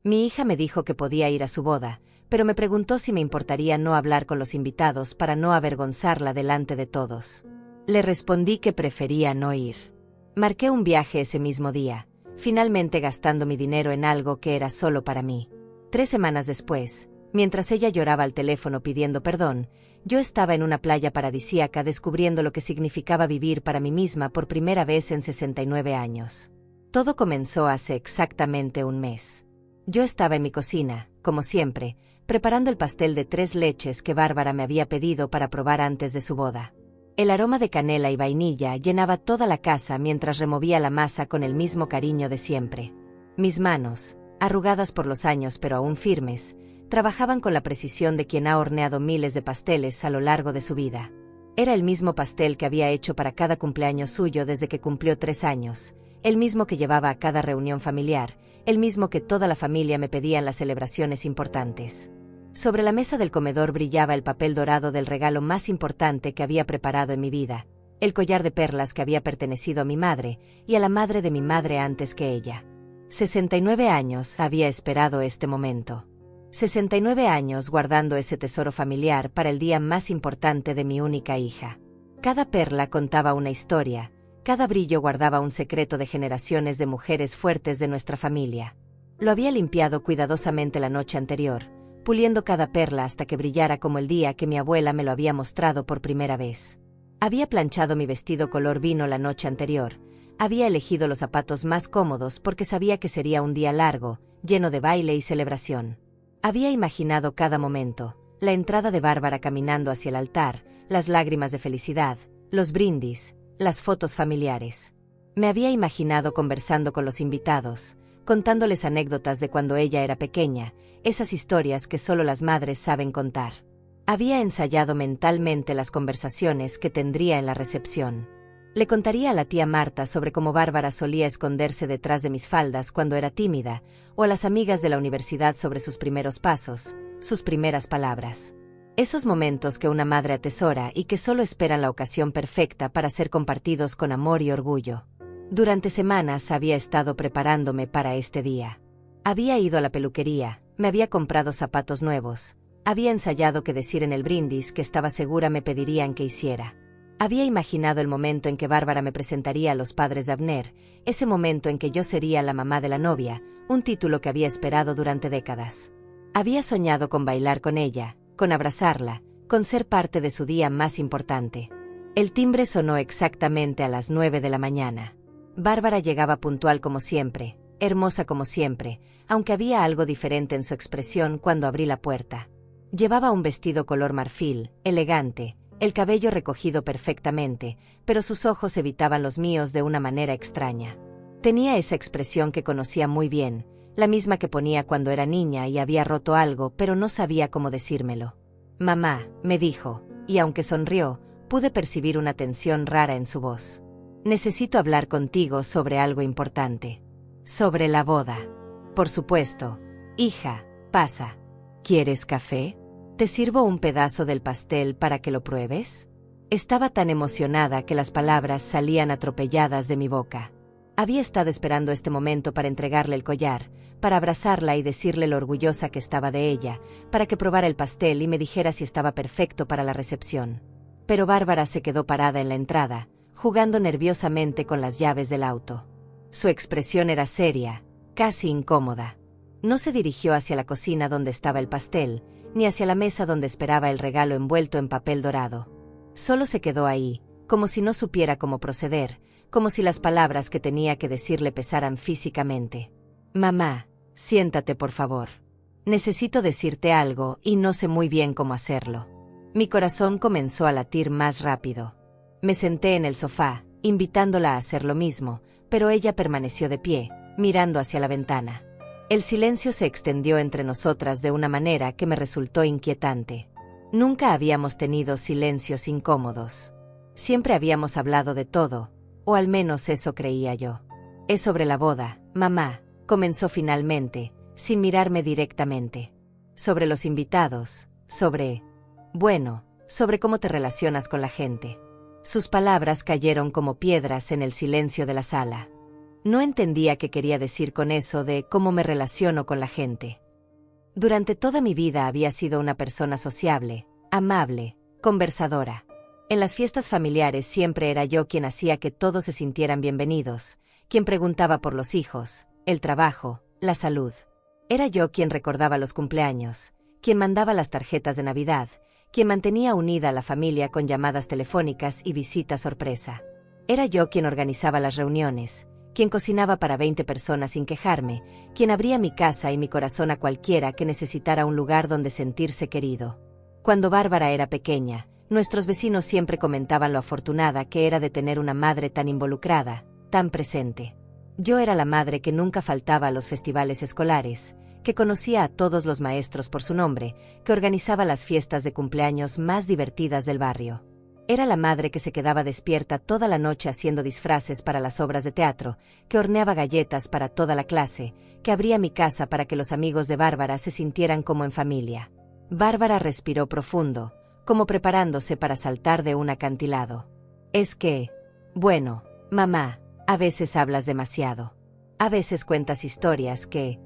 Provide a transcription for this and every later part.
Mi hija me dijo que podía ir a su boda, pero me preguntó si me importaría no hablar con los invitados para no avergonzarla delante de todos. Le respondí que prefería no ir. Marqué un viaje ese mismo día, finalmente gastando mi dinero en algo que era solo para mí. 3 semanas después, mientras ella lloraba al teléfono pidiendo perdón, yo estaba en una playa paradisíaca descubriendo lo que significaba vivir para mí misma por primera vez en 69 años. Todo comenzó hace exactamente un mes. Yo estaba en mi cocina, como siempre, preparando el pastel de 3 leches que Bárbara me había pedido para probar antes de su boda. El aroma de canela y vainilla llenaba toda la casa mientras removía la masa con el mismo cariño de siempre. Mis manos, arrugadas por los años pero aún firmes, trabajaban con la precisión de quien ha horneado miles de pasteles a lo largo de su vida. Era el mismo pastel que había hecho para cada cumpleaños suyo desde que cumplió 3 años, el mismo que llevaba a cada reunión familiar, el mismo que toda la familia me pedía en las celebraciones importantes. Sobre la mesa del comedor brillaba el papel dorado del regalo más importante que había preparado en mi vida, el collar de perlas que había pertenecido a mi madre y a la madre de mi madre antes que ella. 69 años había esperado este momento. 69 años guardando ese tesoro familiar para el día más importante de mi única hija. Cada perla contaba una historia, cada brillo guardaba un secreto de generaciones de mujeres fuertes de nuestra familia. Lo había limpiado cuidadosamente la noche anterior, puliendo cada perla hasta que brillara como el día que mi abuela me lo había mostrado por primera vez. Había planchado mi vestido color vino la noche anterior, había elegido los zapatos más cómodos porque sabía que sería un día largo, lleno de baile y celebración. Había imaginado cada momento, la entrada de Bárbara caminando hacia el altar, las lágrimas de felicidad, los brindis, las fotos familiares. Me había imaginado conversando con los invitados, contándoles anécdotas de cuando ella era pequeña, esas historias que solo las madres saben contar. Había ensayado mentalmente las conversaciones que tendría en la recepción. Le contaría a la tía Marta sobre cómo Bárbara solía esconderse detrás de mis faldas cuando era tímida, o a las amigas de la universidad sobre sus primeros pasos, sus primeras palabras. Esos momentos que una madre atesora y que solo esperan la ocasión perfecta para ser compartidos con amor y orgullo. Durante semanas había estado preparándome para este día. Había ido a la peluquería, me había comprado zapatos nuevos, había ensayado qué decir en el brindis que estaba segura me pedirían que hiciera. Había imaginado el momento en que Bárbara me presentaría a los padres de Abner, ese momento en que yo sería la mamá de la novia, un título que había esperado durante décadas. Había soñado con bailar con ella, con abrazarla, con ser parte de su día más importante. El timbre sonó exactamente a las 9 de la mañana. Bárbara llegaba puntual como siempre, hermosa como siempre, aunque había algo diferente en su expresión cuando abrí la puerta. Llevaba un vestido color marfil, elegante, el cabello recogido perfectamente, pero sus ojos evitaban los míos de una manera extraña. Tenía esa expresión que conocía muy bien, la misma que ponía cuando era niña y había roto algo, pero no sabía cómo decírmelo. «Mamá», me dijo, y aunque sonrió, pude percibir una tensión rara en su voz. «Necesito hablar contigo sobre algo importante. Sobre la boda». «Por supuesto. Hija, pasa. ¿Quieres café? ¿Te sirvo un pedazo del pastel para que lo pruebes?» Estaba tan emocionada que las palabras salían atropelladas de mi boca. Había estado esperando este momento para entregarle el collar, para abrazarla y decirle lo orgullosa que estaba de ella, para que probara el pastel y me dijera si estaba perfecto para la recepción. Pero Bárbara se quedó parada en la entrada, jugando nerviosamente con las llaves del auto. Su expresión era seria, casi incómoda. No se dirigió hacia la cocina donde estaba el pastel, ni hacia la mesa donde esperaba el regalo envuelto en papel dorado. Solo se quedó ahí, como si no supiera cómo proceder, como si las palabras que tenía que decirle pesaran físicamente. «Mamá, siéntate por favor. Necesito decirte algo y no sé muy bien cómo hacerlo». Mi corazón comenzó a latir más rápido. Me senté en el sofá, invitándola a hacer lo mismo, pero ella permaneció de pie, mirando hacia la ventana. El silencio se extendió entre nosotras de una manera que me resultó inquietante. Nunca habíamos tenido silencios incómodos. Siempre habíamos hablado de todo, o al menos eso creía yo. «Es sobre la boda, mamá», comenzó finalmente, sin mirarme directamente. «Sobre los invitados, sobre cómo te relacionas con la gente». Sus palabras cayeron como piedras en el silencio de la sala. No entendía qué quería decir con eso de cómo me relaciono con la gente. Durante toda mi vida había sido una persona sociable, amable, conversadora. En las fiestas familiares siempre era yo quien hacía que todos se sintieran bienvenidos, quien preguntaba por los hijos, el trabajo, la salud. Era yo quien recordaba los cumpleaños, quien mandaba las tarjetas de Navidad, quien mantenía unida a la familia con llamadas telefónicas y visitas sorpresa. Era yo quien organizaba las reuniones, quien cocinaba para 20 personas sin quejarme, quien abría mi casa y mi corazón a cualquiera que necesitara un lugar donde sentirse querido. Cuando Bárbara era pequeña, nuestros vecinos siempre comentaban lo afortunada que era de tener una madre tan involucrada, tan presente. Yo era la madre que nunca faltaba a los festivales escolares, que conocía a todos los maestros por su nombre, que organizaba las fiestas de cumpleaños más divertidas del barrio. Era la madre que se quedaba despierta toda la noche haciendo disfraces para las obras de teatro, que horneaba galletas para toda la clase, que abría mi casa para que los amigos de Bárbara se sintieran como en familia. Bárbara respiró profundo, como preparándose para saltar de un acantilado. Bueno, mamá, a veces hablas demasiado. A veces cuentas historias que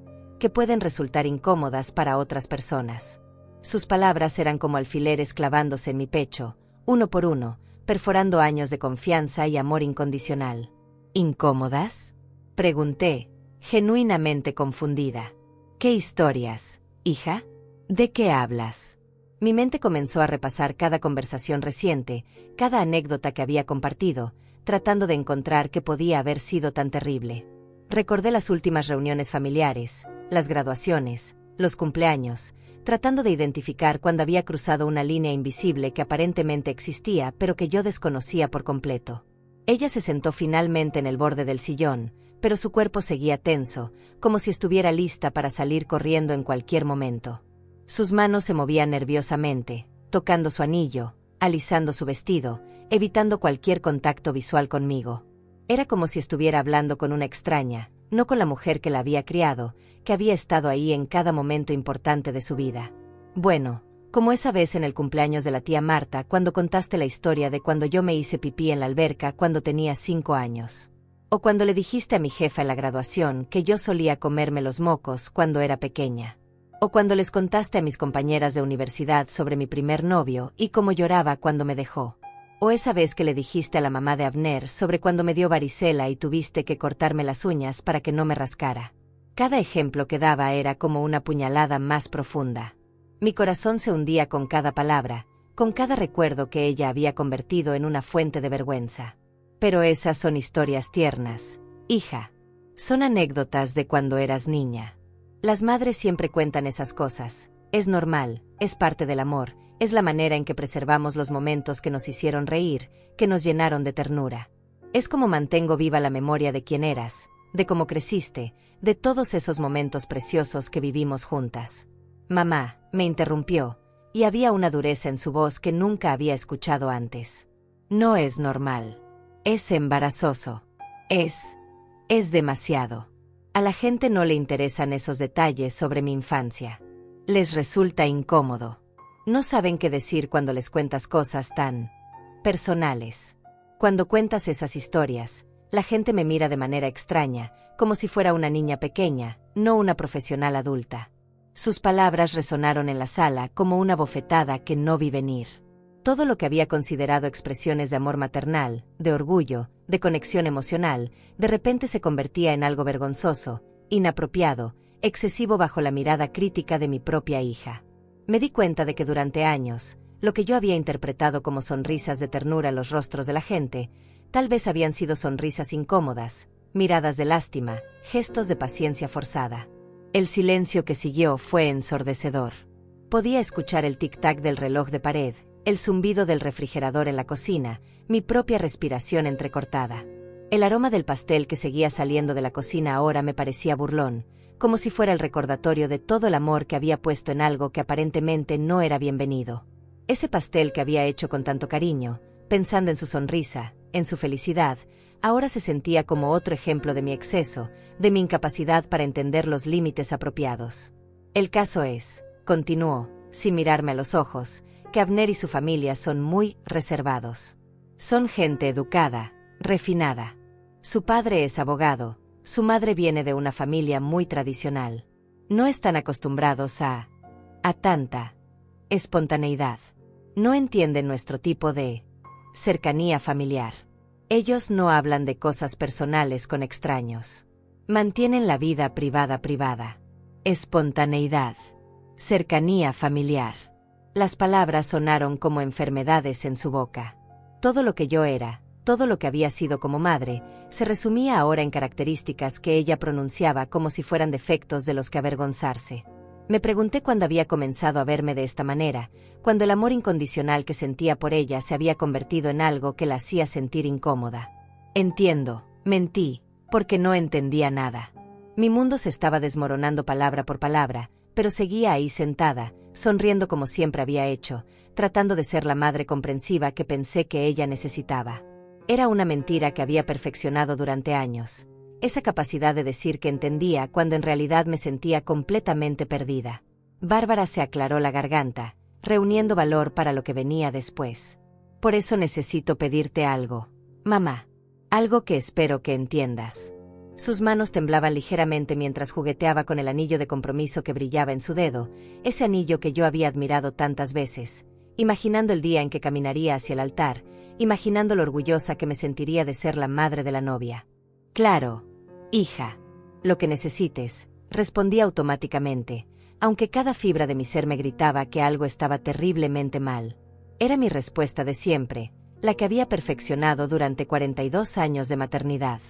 pueden resultar incómodas para otras personas. Sus palabras eran como alfileres clavándose en mi pecho, uno por uno, perforando años de confianza y amor incondicional. ¿Incómodas?, pregunté, genuinamente confundida. ¿Qué historias, hija? ¿De qué hablas? Mi mente comenzó a repasar cada conversación reciente, cada anécdota que había compartido, tratando de encontrar qué podía haber sido tan terrible. Recordé las últimas reuniones familiares, las graduaciones, los cumpleaños, tratando de identificar cuándo había cruzado una línea invisible que aparentemente existía pero que yo desconocía por completo. Ella se sentó finalmente en el borde del sillón, pero su cuerpo seguía tenso, como si estuviera lista para salir corriendo en cualquier momento. Sus manos se movían nerviosamente, tocando su anillo, alisando su vestido, evitando cualquier contacto visual conmigo. Era como si estuviera hablando con una extraña, no con la mujer que la había criado, que había estado ahí en cada momento importante de su vida. Bueno, como esa vez en el cumpleaños de la tía Marta cuando contaste la historia de cuando yo me hice pipí en la alberca cuando tenía 5 años. O cuando le dijiste a mi jefa en la graduación que yo solía comerme los mocos cuando era pequeña. O cuando les contaste a mis compañeras de universidad sobre mi primer novio y cómo lloraba cuando me dejó. O esa vez que le dijiste a la mamá de Abner sobre cuando me dio varicela y tuviste que cortarme las uñas para que no me rascara. Cada ejemplo que daba era como una puñalada más profunda. Mi corazón se hundía con cada palabra, con cada recuerdo que ella había convertido en una fuente de vergüenza. Pero esas son historias tiernas, hija. Son anécdotas de cuando eras niña. Las madres siempre cuentan esas cosas. Es normal, es parte del amor. Es la manera en que preservamos los momentos que nos hicieron reír, que nos llenaron de ternura. Es como mantengo viva la memoria de quién eras, de cómo creciste, de todos esos momentos preciosos que vivimos juntas. Mamá, me interrumpió, y había una dureza en su voz que nunca había escuchado antes. No es normal. Es embarazoso. Es demasiado. A la gente no le interesan esos detalles sobre mi infancia. Les resulta incómodo. No saben qué decir cuando les cuentas cosas tan personales. Cuando cuentas esas historias, la gente me mira de manera extraña, como si fuera una niña pequeña, no una profesional adulta. Sus palabras resonaron en la sala como una bofetada que no vi venir. Todo lo que había considerado expresiones de amor maternal, de orgullo, de conexión emocional, de repente se convertía en algo vergonzoso, inapropiado, excesivo bajo la mirada crítica de mi propia hija. Me di cuenta de que durante años, lo que yo había interpretado como sonrisas de ternura en los rostros de la gente, tal vez habían sido sonrisas incómodas, miradas de lástima, gestos de paciencia forzada. El silencio que siguió fue ensordecedor. Podía escuchar el tic-tac del reloj de pared, el zumbido del refrigerador en la cocina, mi propia respiración entrecortada. El aroma del pastel que seguía saliendo de la cocina ahora me parecía burlón, como si fuera el recordatorio de todo el amor que había puesto en algo que aparentemente no era bienvenido. Ese pastel que había hecho con tanto cariño, pensando en su sonrisa, en su felicidad, ahora se sentía como otro ejemplo de mi exceso, de mi incapacidad para entender los límites apropiados. El caso es, continuó, sin mirarme a los ojos, que Abner y su familia son muy reservados. Son gente educada, refinada. Su padre es abogado, Su madre viene de una familia muy tradicional. No están acostumbrados a tanta espontaneidad. No entienden nuestro tipo de cercanía familiar. Ellos no hablan de cosas personales con extraños. Mantienen la vida privada privada. Espontaneidad. Cercanía familiar. Las palabras sonaron como enfermedades en su boca. Todo lo que yo era, todo lo que había sido como madre, se resumía ahora en características que ella pronunciaba como si fueran defectos de los que avergonzarse. Me pregunté cuándo había comenzado a verme de esta manera, cuando el amor incondicional que sentía por ella se había convertido en algo que la hacía sentir incómoda. Entiendo, mentí, porque no entendía nada. Mi mundo se estaba desmoronando palabra por palabra, pero seguía ahí sentada, sonriendo como siempre había hecho, tratando de ser la madre comprensiva que pensé que ella necesitaba. Era una mentira que había perfeccionado durante años. Esa capacidad de decir que entendía cuando en realidad me sentía completamente perdida. Bárbara se aclaró la garganta, reuniendo valor para lo que venía después. Por eso necesito pedirte algo, mamá. Algo que espero que entiendas. Sus manos temblaban ligeramente mientras jugueteaba con el anillo de compromiso que brillaba en su dedo, ese anillo que yo había admirado tantas veces, imaginando el día en que caminaría hacia el altar, imaginando lo orgullosa que me sentiría de ser la madre de la novia. Claro, hija. Lo que necesites, respondí automáticamente, aunque cada fibra de mi ser me gritaba que algo estaba terriblemente mal. Era mi respuesta de siempre, la que había perfeccionado durante 42 años de maternidad.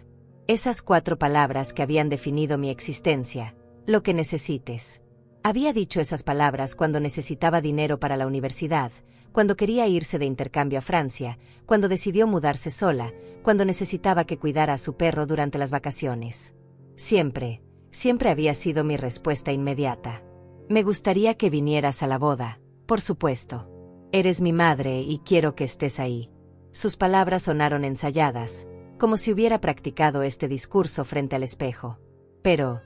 Esas 4 palabras que habían definido mi existencia, lo que necesites. Había dicho esas palabras cuando necesitaba dinero para la universidad, cuando quería irse de intercambio a Francia, cuando decidió mudarse sola, cuando necesitaba que cuidara a su perro durante las vacaciones. Siempre, siempre había sido mi respuesta inmediata. Me gustaría que vinieras a la boda, por supuesto. Eres mi madre y quiero que estés ahí. Sus palabras sonaron ensayadas, como si hubiera practicado este discurso frente al espejo. Pero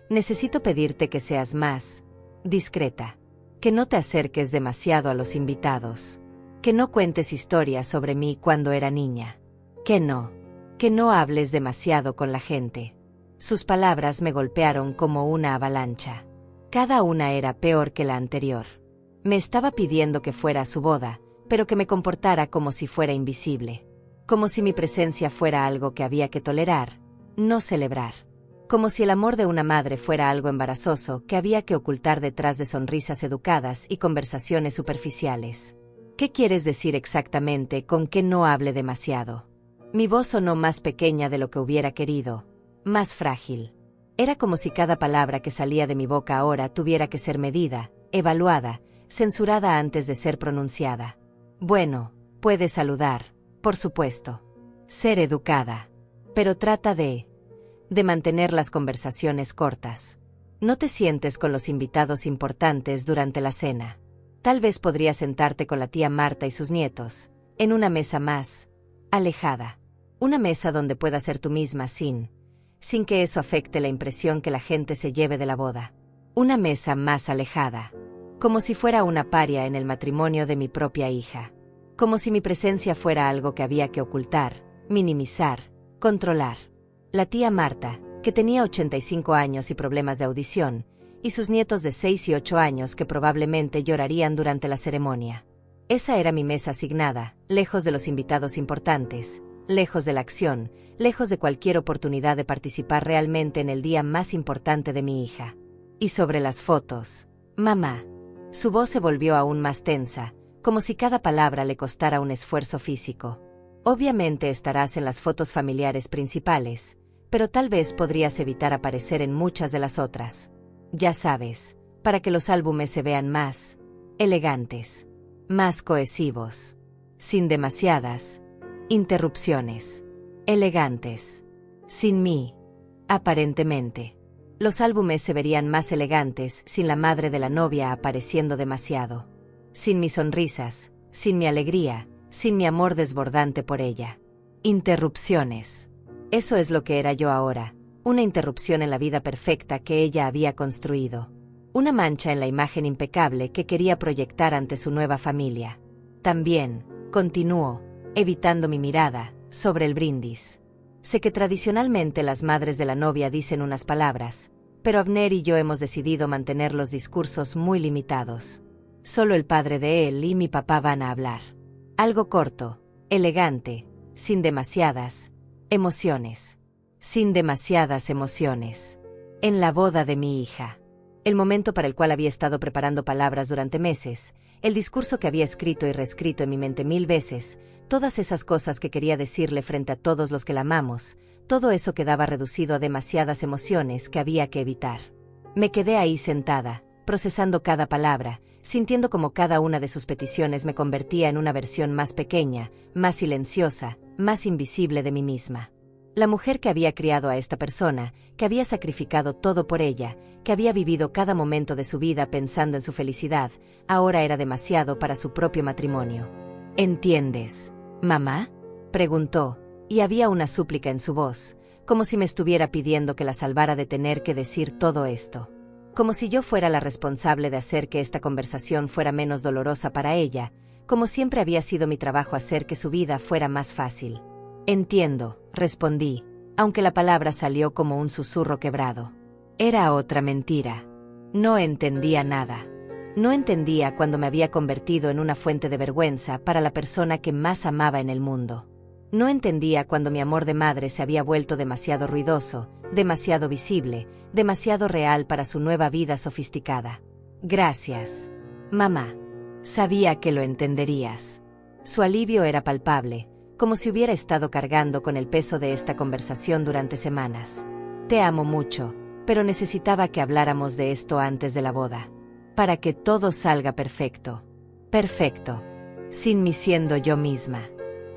necesito pedirte que seas más discreta, que no te acerques demasiado a los invitados, que no cuentes historias sobre mí cuando era niña, que no hables demasiado con la gente. Sus palabras me golpearon como una avalancha. Cada una era peor que la anterior. Me estaba pidiendo que fuera a su boda, pero que me comportara como si fuera invisible. Como si mi presencia fuera algo que había que tolerar, no celebrar. Como si el amor de una madre fuera algo embarazoso que había que ocultar detrás de sonrisas educadas y conversaciones superficiales. ¿Qué quieres decir exactamente con que no hable demasiado? Mi voz sonó más pequeña de lo que hubiera querido, más frágil. Era como si cada palabra que salía de mi boca ahora tuviera que ser medida, evaluada, censurada antes de ser pronunciada. Bueno, puedes saludar, por supuesto. Ser educada. Pero trata de mantener las conversaciones cortas. No te sientes con los invitados importantes durante la cena. Tal vez podrías sentarte con la tía Marta y sus nietos, en una mesa más alejada. Una mesa donde puedas ser tú misma sin que eso afecte la impresión que la gente se lleve de la boda. Una mesa más alejada. Como si fuera una paria en el matrimonio de mi propia hija. Como si mi presencia fuera algo que había que ocultar, minimizar, controlar. La tía Marta, que tenía 85 años y problemas de audición, y sus nietos de 6 y 8 años que probablemente llorarían durante la ceremonia. Esa era mi mesa asignada, lejos de los invitados importantes, lejos de la acción, lejos de cualquier oportunidad de participar realmente en el día más importante de mi hija. Y sobre las fotos, mamá. Su voz se volvió aún más tensa, como si cada palabra le costara un esfuerzo físico. Obviamente estarás en las fotos familiares principales, pero tal vez podrías evitar aparecer en muchas de las otras. Ya sabes, para que los álbumes se vean más elegantes, más cohesivos, sin demasiadas interrupciones, elegantes, sin mí, aparentemente. Los álbumes se verían más elegantes sin la madre de la novia apareciendo demasiado. Sin mis sonrisas, sin mi alegría, sin mi amor desbordante por ella. Interrupciones. Eso es lo que era yo ahora, una interrupción en la vida perfecta que ella había construido. Una mancha en la imagen impecable que quería proyectar ante su nueva familia. También, continuó, evitando mi mirada, sobre el brindis. Sé que tradicionalmente las madres de la novia dicen unas palabras, pero Abner y yo hemos decidido mantener los discursos muy limitados. Solo el padre de él y mi papá van a hablar. Algo corto, elegante, sin demasiadas emociones. Sin demasiadas emociones. En la boda de mi hija. El momento para el cual había estado preparando palabras durante meses, el discurso que había escrito y reescrito en mi mente 1000 veces, todas esas cosas que quería decirle frente a todos los que la amamos, todo eso quedaba reducido a demasiadas emociones que había que evitar. Me quedé ahí sentada, procesando cada palabra, sintiendo como cada una de sus peticiones me convertía en una versión más pequeña, más silenciosa, más invisible de mí misma. La mujer que había criado a esta persona, que había sacrificado todo por ella, que había vivido cada momento de su vida pensando en su felicidad, ahora era demasiado para su propio matrimonio. ¿Entiendes, mamá?, preguntó, y había una súplica en su voz, como si me estuviera pidiendo que la salvara de tener que decir todo esto. Como si yo fuera la responsable de hacer que esta conversación fuera menos dolorosa para ella, como siempre había sido mi trabajo hacer que su vida fuera más fácil. Entiendo, respondí, aunque la palabra salió como un susurro quebrado. Era otra mentira. No entendía nada. No entendía cuando me había convertido en una fuente de vergüenza para la persona que más amaba en el mundo. No entendía cuando mi amor de madre se había vuelto demasiado ruidoso, demasiado visible, demasiado real para su nueva vida sofisticada. Gracias, mamá. Sabía que lo entenderías. Su alivio era palpable, como si hubiera estado cargando con el peso de esta conversación durante semanas. Te amo mucho, pero necesitaba que habláramos de esto antes de la boda. Para que todo salga perfecto. Perfecto. Sin mí siendo yo misma.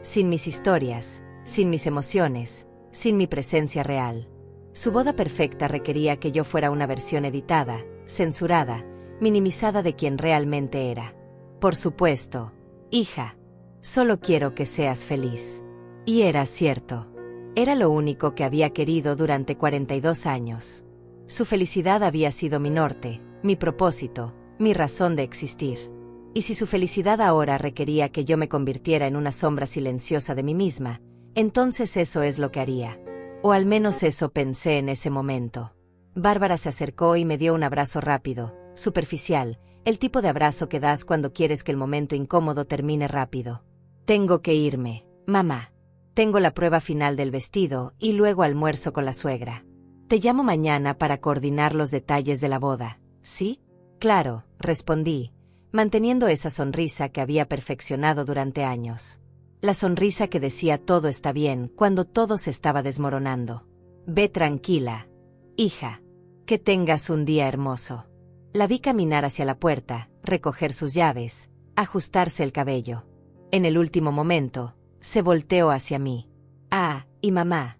Sin mis historias, sin mis emociones, sin mi presencia real. Su boda perfecta requería que yo fuera una versión editada, censurada, minimizada de quien realmente era. Por supuesto, hija. Solo quiero que seas feliz. Y era cierto. Era lo único que había querido durante 42 años. Su felicidad había sido mi norte, mi propósito, mi razón de existir. Y si su felicidad ahora requería que yo me convirtiera en una sombra silenciosa de mí misma, entonces eso es lo que haría. O al menos eso pensé en ese momento. Bárbara se acercó y me dio un abrazo rápido, superficial, el tipo de abrazo que das cuando quieres que el momento incómodo termine rápido. Tengo que irme, mamá. Tengo la prueba final del vestido y luego almuerzo con la suegra. Te llamo mañana para coordinar los detalles de la boda, ¿sí? Claro, respondí, manteniendo esa sonrisa que había perfeccionado durante años. La sonrisa que decía todo está bien cuando todo se estaba desmoronando. Ve tranquila, hija. Que tengas un día hermoso. La vi caminar hacia la puerta, recoger sus llaves, ajustarse el cabello. En el último momento, se volteó hacia mí. Ah, y mamá,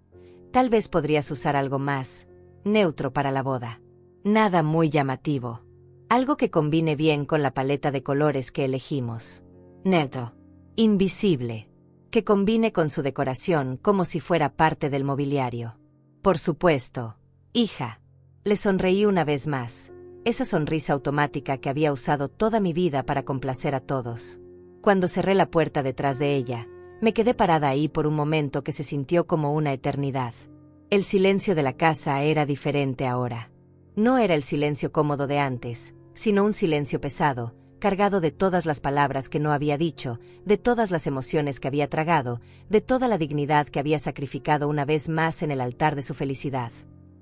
tal vez podrías usar algo más neutro para la boda. Nada muy llamativo. Algo que combine bien con la paleta de colores que elegimos. Neutro. Invisible. Que combine con su decoración como si fuera parte del mobiliario. Por supuesto, hija. Le sonreí una vez más. Esa sonrisa automática que había usado toda mi vida para complacer a todos. Cuando cerré la puerta detrás de ella, me quedé parada ahí por un momento que se sintió como una eternidad. El silencio de la casa era diferente ahora. No era el silencio cómodo de antes, sino un silencio pesado, cargado de todas las palabras que no había dicho, de todas las emociones que había tragado, de toda la dignidad que había sacrificado una vez más en el altar de su felicidad.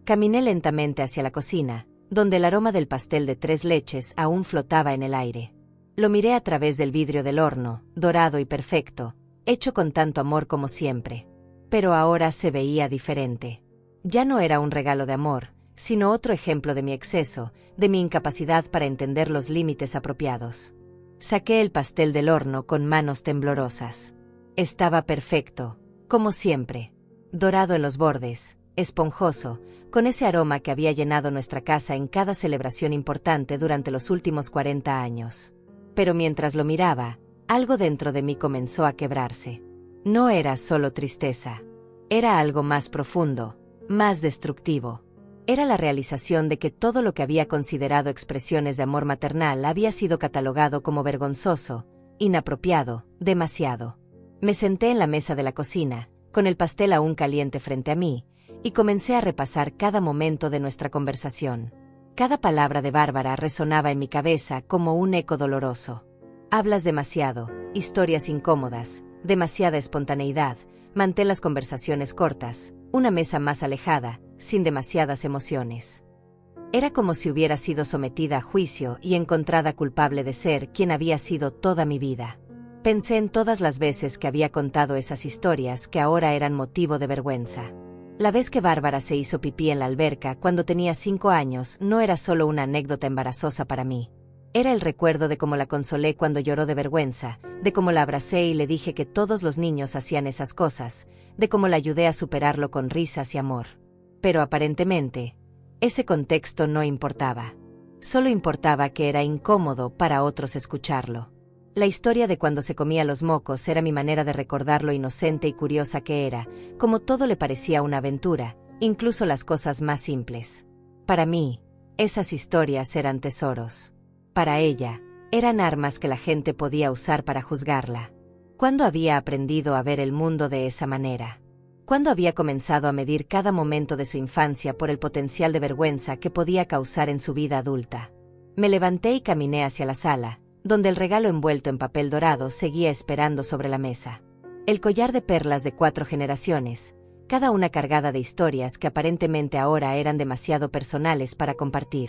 Caminé lentamente hacia la cocina, donde el aroma del pastel de 3 leches aún flotaba en el aire. Lo miré a través del vidrio del horno, dorado y perfecto, hecho con tanto amor como siempre. Pero ahora se veía diferente. Ya no era un regalo de amor, sino otro ejemplo de mi exceso, de mi incapacidad para entender los límites apropiados. Saqué el pastel del horno con manos temblorosas. Estaba perfecto, como siempre. Dorado en los bordes, esponjoso, con ese aroma que había llenado nuestra casa en cada celebración importante durante los últimos 40 años. Pero mientras lo miraba, algo dentro de mí comenzó a quebrarse. No era solo tristeza. Era algo más profundo, más destructivo. Era la realización de que todo lo que había considerado expresiones de amor maternal había sido catalogado como vergonzoso, inapropiado, demasiado. Me senté en la mesa de la cocina, con el pastel aún caliente frente a mí, y comencé a repasar cada momento de nuestra conversación. Cada palabra de Bárbara resonaba en mi cabeza como un eco doloroso. Hablas demasiado, historias incómodas, demasiada espontaneidad, mantén las conversaciones cortas, una mesa más alejada, sin demasiadas emociones. Era como si hubiera sido sometida a juicio y encontrada culpable de ser quien había sido toda mi vida. Pensé en todas las veces que había contado esas historias que ahora eran motivo de vergüenza. La vez que Bárbara se hizo pipí en la alberca cuando tenía 5 años no era solo una anécdota embarazosa para mí. Era el recuerdo de cómo la consolé cuando lloró de vergüenza, de cómo la abracé y le dije que todos los niños hacían esas cosas, de cómo la ayudé a superarlo con risas y amor. Pero aparentemente, ese contexto no importaba. Solo importaba que era incómodo para otros escucharlo. La historia de cuando se comía los mocos era mi manera de recordar lo inocente y curiosa que era, como todo le parecía una aventura, incluso las cosas más simples. Para mí, esas historias eran tesoros. Para ella, eran armas que la gente podía usar para juzgarla. ¿Cuándo había aprendido a ver el mundo de esa manera? ¿Cuándo había comenzado a medir cada momento de su infancia por el potencial de vergüenza que podía causar en su vida adulta? Me levanté y caminé hacia la sala, donde el regalo envuelto en papel dorado seguía esperando sobre la mesa. El collar de perlas de 4 generaciones, cada una cargada de historias que aparentemente ahora eran demasiado personales para compartir.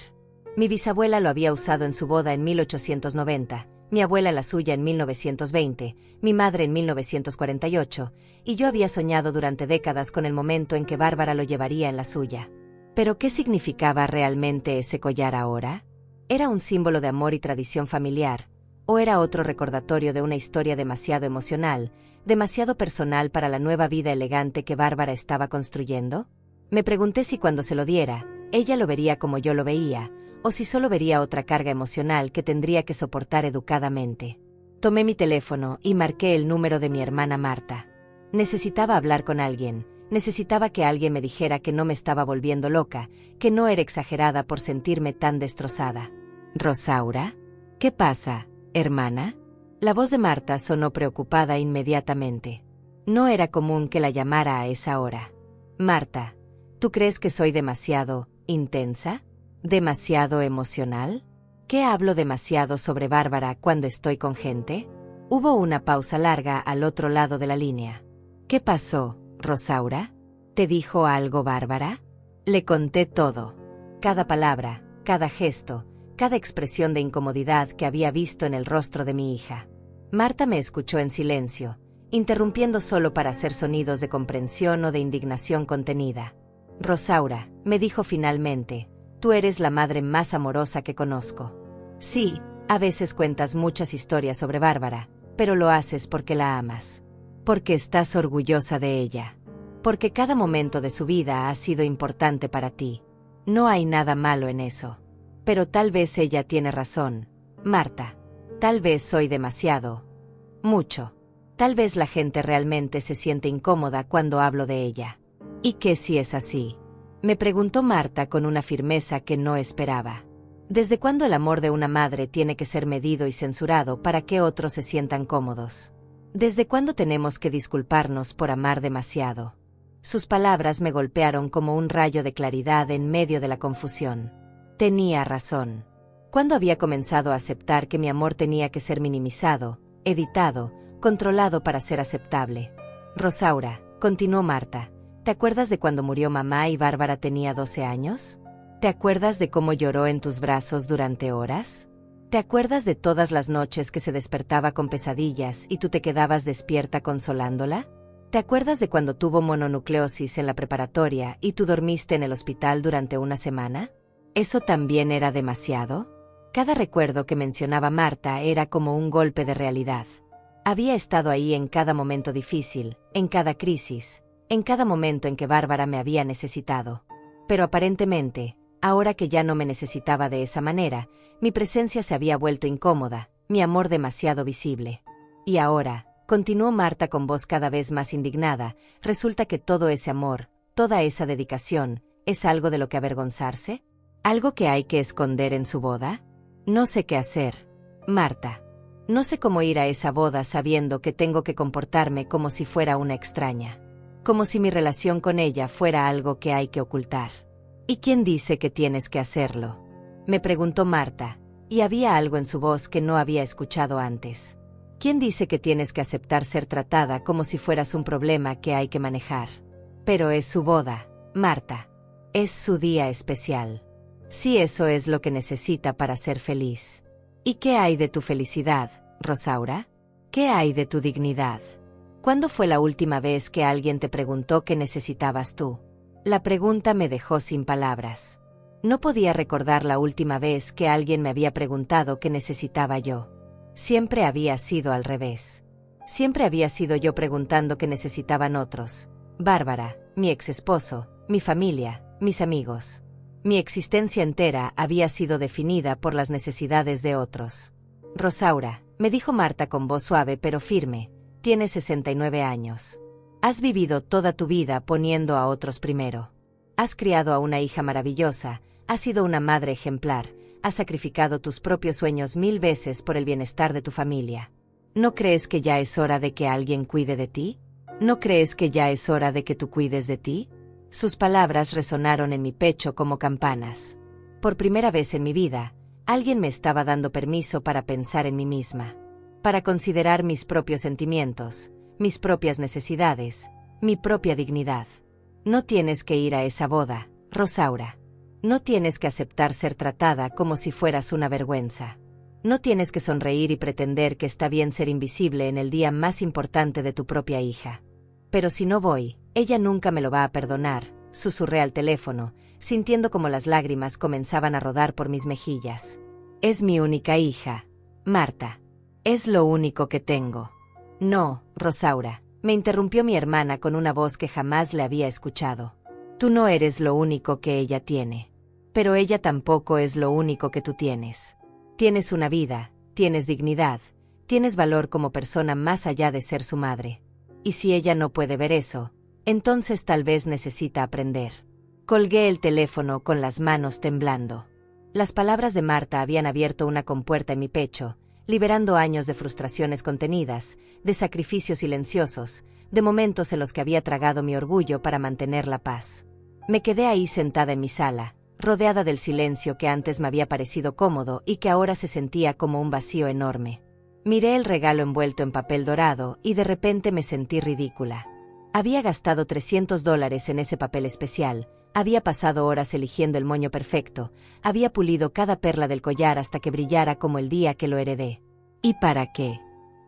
Mi bisabuela lo había usado en su boda en 1890, mi abuela la suya en 1920, mi madre en 1948, y yo había soñado durante décadas con el momento en que Bárbara lo llevaría en la suya. ¿Pero qué significaba realmente ese collar ahora? ¿Era un símbolo de amor y tradición familiar, o era otro recordatorio de una historia demasiado emocional, demasiado personal para la nueva vida elegante que Bárbara estaba construyendo? Me pregunté si cuando se lo diera, ella lo vería como yo lo veía, o si solo vería otra carga emocional que tendría que soportar educadamente. Tomé mi teléfono y marqué el número de mi hermana Marta. Necesitaba hablar con alguien, necesitaba que alguien me dijera que no me estaba volviendo loca, que no era exagerada por sentirme tan destrozada. ¿Rosaura? ¿Qué pasa, hermana? La voz de Marta sonó preocupada inmediatamente. No era común que la llamara a esa hora. Marta, ¿tú crees que soy demasiado intensa? ¿Demasiado emocional? ¿Qué hablo demasiado sobre Bárbara cuando estoy con gente? Hubo una pausa larga al otro lado de la línea. ¿Qué pasó, Rosaura? ¿Te dijo algo Bárbara? Le conté todo. Cada palabra, cada gesto, cada expresión de incomodidad que había visto en el rostro de mi hija. Marta me escuchó en silencio, interrumpiendo solo para hacer sonidos de comprensión o de indignación contenida. Rosaura, me dijo finalmente, tú eres la madre más amorosa que conozco. Sí, a veces cuentas muchas historias sobre Bárbara, pero lo haces porque la amas. Porque estás orgullosa de ella. Porque cada momento de su vida ha sido importante para ti. No hay nada malo en eso. Pero tal vez ella tiene razón, Marta. Tal vez soy demasiado. Mucho. Tal vez la gente realmente se siente incómoda cuando hablo de ella. ¿Y qué si es así? Me preguntó Marta con una firmeza que no esperaba. ¿Desde cuándo el amor de una madre tiene que ser medido y censurado para que otros se sientan cómodos? ¿Desde cuándo tenemos que disculparnos por amar demasiado? Sus palabras me golpearon como un rayo de claridad en medio de la confusión. Tenía razón. ¿Cuándo había comenzado a aceptar que mi amor tenía que ser minimizado, editado, controlado para ser aceptable? Rosaura, continuó Marta, ¿te acuerdas de cuando murió mamá y Bárbara tenía 12 años? ¿Te acuerdas de cómo lloró en tus brazos durante horas? ¿Te acuerdas de todas las noches que se despertaba con pesadillas y tú te quedabas despierta consolándola? ¿Te acuerdas de cuando tuvo mononucleosis en la preparatoria y tú dormiste en el hospital durante una semana? ¿Eso también era demasiado? Cada recuerdo que mencionaba Marta era como un golpe de realidad. Había estado ahí en cada momento difícil, en cada crisis, en cada momento en que Bárbara me había necesitado. Pero aparentemente, ahora que ya no me necesitaba de esa manera, mi presencia se había vuelto incómoda, mi amor demasiado visible. Y ahora, continuó Marta con voz cada vez más indignada, resulta que todo ese amor, toda esa dedicación, ¿es algo de lo que avergonzarse? ¿Algo que hay que esconder en su boda? No sé qué hacer, Marta. No sé cómo ir a esa boda sabiendo que tengo que comportarme como si fuera una extraña. como si mi relación con ella fuera algo que hay que ocultar. ¿Y quién dice que tienes que hacerlo?, me preguntó Marta, y había algo en su voz que no había escuchado antes. ¿Quién dice que tienes que aceptar ser tratada como si fueras un problema que hay que manejar? Pero es su boda, Marta. Es su día especial. Sí, eso es lo que necesita para ser feliz. ¿Y qué hay de tu felicidad, Rosaura? ¿Qué hay de tu dignidad? ¿Cuándo fue la última vez que alguien te preguntó qué necesitabas tú? La pregunta me dejó sin palabras. No podía recordar la última vez que alguien me había preguntado qué necesitaba yo. Siempre había sido al revés. Siempre había sido yo preguntando qué necesitaban otros. Bárbara, mi ex esposo, mi familia, mis amigos. Mi existencia entera había sido definida por las necesidades de otros. Rosaura, me dijo Marta con voz suave pero firme, tienes 69 años. Has vivido toda tu vida poniendo a otros primero. Has criado a una hija maravillosa, has sido una madre ejemplar, has sacrificado tus propios sueños 1000 veces por el bienestar de tu familia. ¿No crees que ya es hora de que alguien cuide de ti? ¿No crees que ya es hora de que tú cuides de ti? Sus palabras resonaron en mi pecho como campanas. Por primera vez en mi vida, alguien me estaba dando permiso para pensar en mí misma, para considerar mis propios sentimientos, mis propias necesidades, mi propia dignidad. No tienes que ir a esa boda, Rosaura. No tienes que aceptar ser tratada como si fueras una vergüenza. No tienes que sonreír y pretender que está bien ser invisible en el día más importante de tu propia hija. Pero si no voy, ella nunca me lo va a perdonar, susurré al teléfono, sintiendo como las lágrimas comenzaban a rodar por mis mejillas. Es mi única hija, Marta. Es lo único que tengo. No, Rosaura, me interrumpió mi hermana con una voz que jamás le había escuchado. Tú no eres lo único que ella tiene. Pero ella tampoco es lo único que tú tienes. Tienes una vida, tienes dignidad, tienes valor como persona más allá de ser su madre. Y si ella no puede ver eso, entonces tal vez necesita aprender. Colgué el teléfono con las manos temblando. Las palabras de Marta habían abierto una compuerta en mi pecho, liberando años de frustraciones contenidas, de sacrificios silenciosos, de momentos en los que había tragado mi orgullo para mantener la paz. Me quedé ahí sentada en mi sala, rodeada del silencio que antes me había parecido cómodo y que ahora se sentía como un vacío enorme. Miré el regalo envuelto en papel dorado y de repente me sentí ridícula. Había gastado $300 en ese papel especial, había pasado horas eligiendo el moño perfecto, había pulido cada perla del collar hasta que brillara como el día que lo heredé. ¿Y para qué?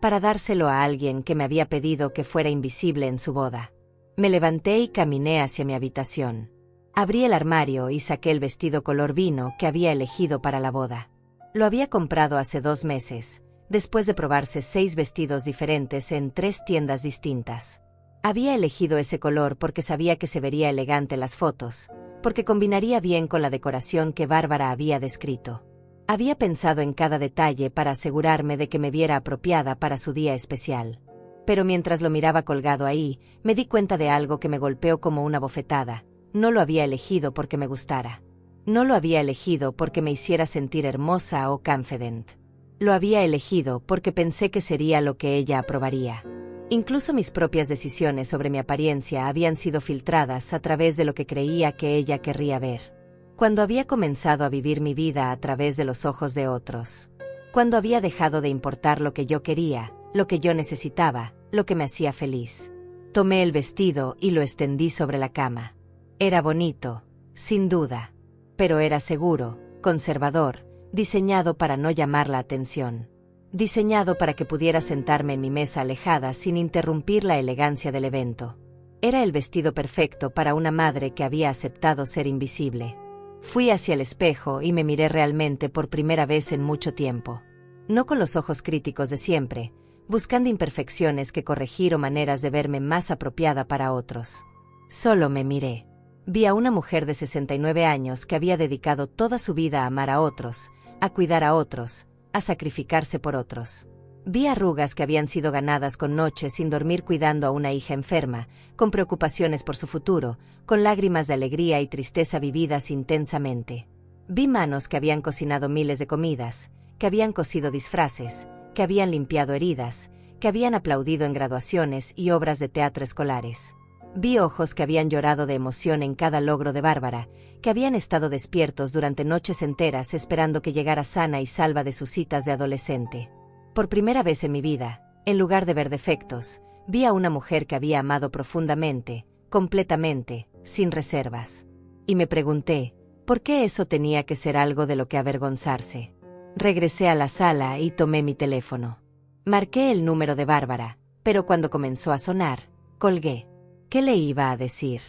Para dárselo a alguien que me había pedido que fuera invisible en su boda. Me levanté y caminé hacia mi habitación. Abrí el armario y saqué el vestido color vino que había elegido para la boda. Lo había comprado hace 2 meses, después de probarse 6 vestidos diferentes en 3 tiendas distintas. Había elegido ese color porque sabía que se vería elegante en las fotos, porque combinaría bien con la decoración que Bárbara había descrito. Había pensado en cada detalle para asegurarme de que me viera apropiada para su día especial. Pero mientras lo miraba colgado ahí, me di cuenta de algo que me golpeó como una bofetada. No lo había elegido porque me gustara. No lo había elegido porque me hiciera sentir hermosa o confident. Lo había elegido porque pensé que sería lo que ella aprobaría. Incluso mis propias decisiones sobre mi apariencia habían sido filtradas a través de lo que creía que ella querría ver. Cuando había comenzado a vivir mi vida a través de los ojos de otros. Cuando había dejado de importar lo que yo quería, lo que yo necesitaba, lo que me hacía feliz. Tomé el vestido y lo extendí sobre la cama. Era bonito, sin duda. Pero era seguro, conservador, diseñado para no llamar la atención. Diseñado para que pudiera sentarme en mi mesa alejada sin interrumpir la elegancia del evento. Era el vestido perfecto para una madre que había aceptado ser invisible. Fui hacia el espejo y me miré realmente por primera vez en mucho tiempo. No con los ojos críticos de siempre, buscando imperfecciones que corregir o maneras de verme más apropiada para otros. Solo me miré. Vi a una mujer de 69 años que había dedicado toda su vida a amar a otros, a cuidar a otros, a sacrificarse por otros. Vi arrugas que habían sido ganadas con noches sin dormir cuidando a una hija enferma, con preocupaciones por su futuro, con lágrimas de alegría y tristeza vividas intensamente. Vi manos que habían cocinado miles de comidas, que habían cosido disfraces, que habían limpiado heridas, que habían aplaudido en graduaciones y obras de teatro escolares. Vi ojos que habían llorado de emoción en cada logro de Bárbara, que habían estado despiertos durante noches enteras esperando que llegara sana y salva de sus citas de adolescente. Por primera vez en mi vida, en lugar de ver defectos, vi a una mujer que había amado profundamente, completamente, sin reservas. Y me pregunté, ¿por qué eso tenía que ser algo de lo que avergonzarse? Regresé a la sala y tomé mi teléfono. Marqué el número de Bárbara, pero cuando comenzó a sonar, colgué. ¿Qué le iba a decir?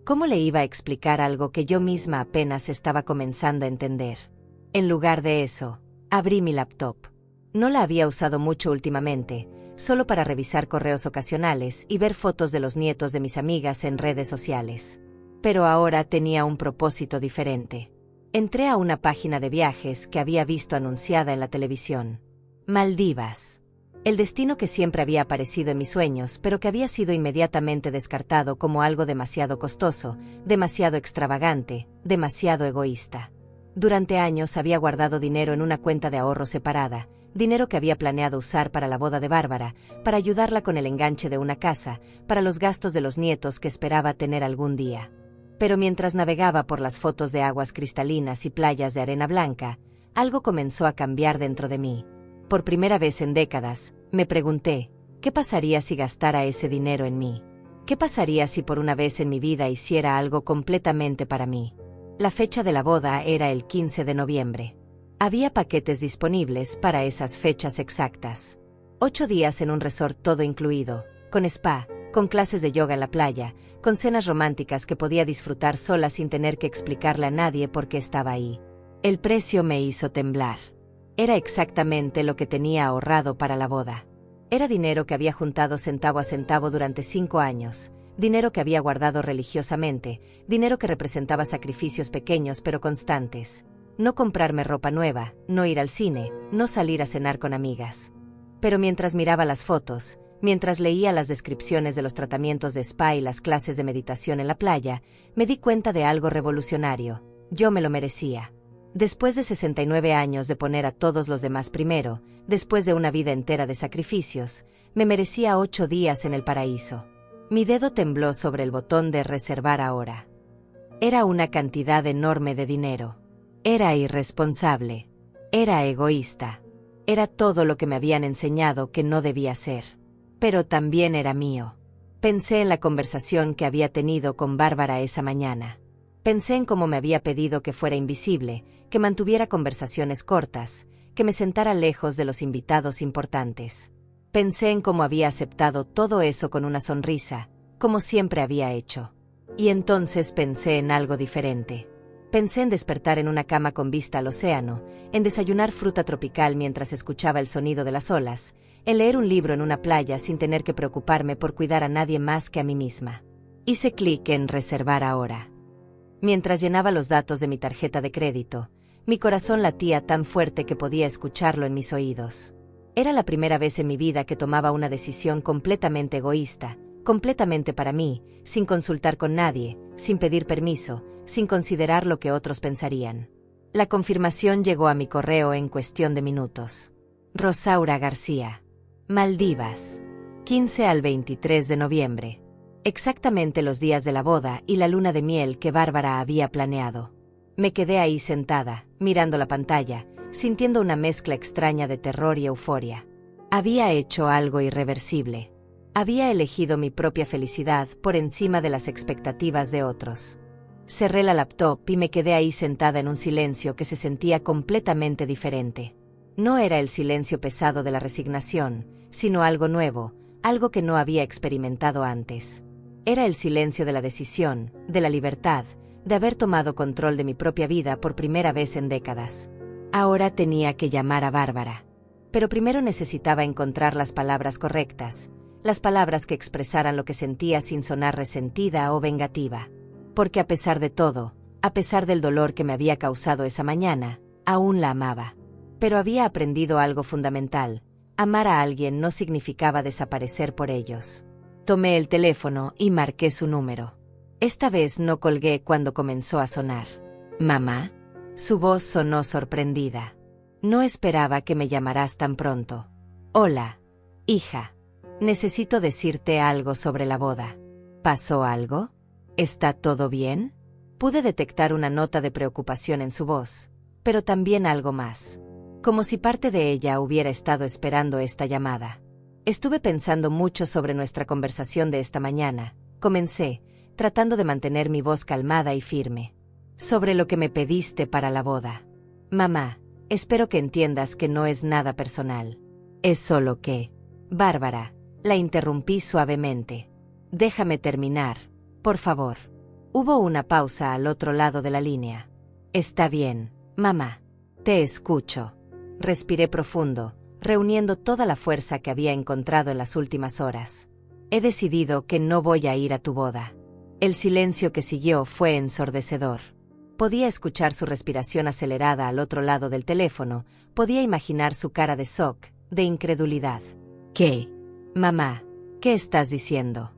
¿Cómo le iba a explicar algo que yo misma apenas estaba comenzando a entender? En lugar de eso, abrí mi laptop. No la había usado mucho últimamente, solo para revisar correos ocasionales y ver fotos de los nietos de mis amigas en redes sociales. Pero ahora tenía un propósito diferente. Entré a una página de viajes que había visto anunciada en la televisión. Maldivas. El destino que siempre había aparecido en mis sueños, pero que había sido inmediatamente descartado como algo demasiado costoso, demasiado extravagante, demasiado egoísta. Durante años había guardado dinero en una cuenta de ahorro separada, dinero que había planeado usar para la boda de Bárbara, para ayudarla con el enganche de una casa, para los gastos de los nietos que esperaba tener algún día. Pero mientras navegaba por las fotos de aguas cristalinas y playas de arena blanca, algo comenzó a cambiar dentro de mí. Por primera vez en décadas, me pregunté, ¿qué pasaría si gastara ese dinero en mí? ¿Qué pasaría si por una vez en mi vida hiciera algo completamente para mí? La fecha de la boda era el 15 de noviembre. Había paquetes disponibles para esas fechas exactas. 8 días en un resort todo incluido, con spa, con clases de yoga en la playa, con cenas románticas que podía disfrutar sola sin tener que explicarle a nadie por qué estaba ahí. El precio me hizo temblar. Era exactamente lo que tenía ahorrado para la boda. Era dinero que había juntado centavo a centavo durante 5 años, dinero que había guardado religiosamente, dinero que representaba sacrificios pequeños pero constantes. No comprarme ropa nueva, no ir al cine, no salir a cenar con amigas. Pero mientras miraba las fotos, mientras leía las descripciones de los tratamientos de spa y las clases de meditación en la playa, me di cuenta de algo revolucionario. Yo me lo merecía. Después de 69 años de poner a todos los demás primero, después de una vida entera de sacrificios, me merecía 8 días en el paraíso. Mi dedo tembló sobre el botón de reservar ahora. Era una cantidad enorme de dinero. Era irresponsable. Era egoísta. Era todo lo que me habían enseñado que no debía ser. Pero también era mío. Pensé en la conversación que había tenido con Bárbara esa mañana. Pensé en cómo me había pedido que fuera invisible, que mantuviera conversaciones cortas, que me sentara lejos de los invitados importantes. Pensé en cómo había aceptado todo eso con una sonrisa, como siempre había hecho. Y entonces pensé en algo diferente. Pensé en despertar en una cama con vista al océano, en desayunar fruta tropical mientras escuchaba el sonido de las olas, en leer un libro en una playa sin tener que preocuparme por cuidar a nadie más que a mí misma. Hice clic en reservar ahora. Mientras llenaba los datos de mi tarjeta de crédito, mi corazón latía tan fuerte que podía escucharlo en mis oídos. Era la primera vez en mi vida que tomaba una decisión completamente egoísta, completamente para mí, sin consultar con nadie, sin pedir permiso, sin considerar lo que otros pensarían. La confirmación llegó a mi correo en cuestión de minutos. Rosaura García. Maldivas. 15 al 23 de noviembre. Exactamente los días de la boda y la luna de miel que Bárbara había planeado. Me quedé ahí sentada, mirando la pantalla, sintiendo una mezcla extraña de terror y euforia. Había hecho algo irreversible. Había elegido mi propia felicidad por encima de las expectativas de otros. Cerré la laptop y me quedé ahí sentada en un silencio que se sentía completamente diferente. No era el silencio pesado de la resignación, sino algo nuevo, algo que no había experimentado antes. Era el silencio de la decisión, de la libertad, de haber tomado control de mi propia vida por primera vez en décadas. Ahora tenía que llamar a Bárbara. Pero primero necesitaba encontrar las palabras correctas, las palabras que expresaran lo que sentía sin sonar resentida o vengativa. Porque a pesar de todo, a pesar del dolor que me había causado esa mañana, aún la amaba. Pero había aprendido algo fundamental: amar a alguien no significaba desaparecer por ellos. Tomé el teléfono y marqué su número. Esta vez no colgué cuando comenzó a sonar. ¿Mamá? Su voz sonó sorprendida. No esperaba que me llamaras tan pronto. Hola, hija. Necesito decirte algo sobre la boda. ¿Pasó algo? ¿Está todo bien? Pude detectar una nota de preocupación en su voz, pero también algo más. Como si parte de ella hubiera estado esperando esta llamada. Estuve pensando mucho sobre nuestra conversación de esta mañana. Comencé, tratando de mantener mi voz calmada y firme. Sobre lo que me pediste para la boda. Mamá, espero que entiendas que no es nada personal. Es solo que... Bárbara, la interrumpí suavemente. Déjame terminar, por favor. Hubo una pausa al otro lado de la línea. Está bien, mamá. Te escucho. Respiré profundo, reuniendo toda la fuerza que había encontrado en las últimas horas. He decidido que no voy a ir a tu boda. El silencio que siguió fue ensordecedor. Podía escuchar su respiración acelerada al otro lado del teléfono, podía imaginar su cara de shock, de incredulidad. ¿Qué? Mamá, ¿qué estás diciendo?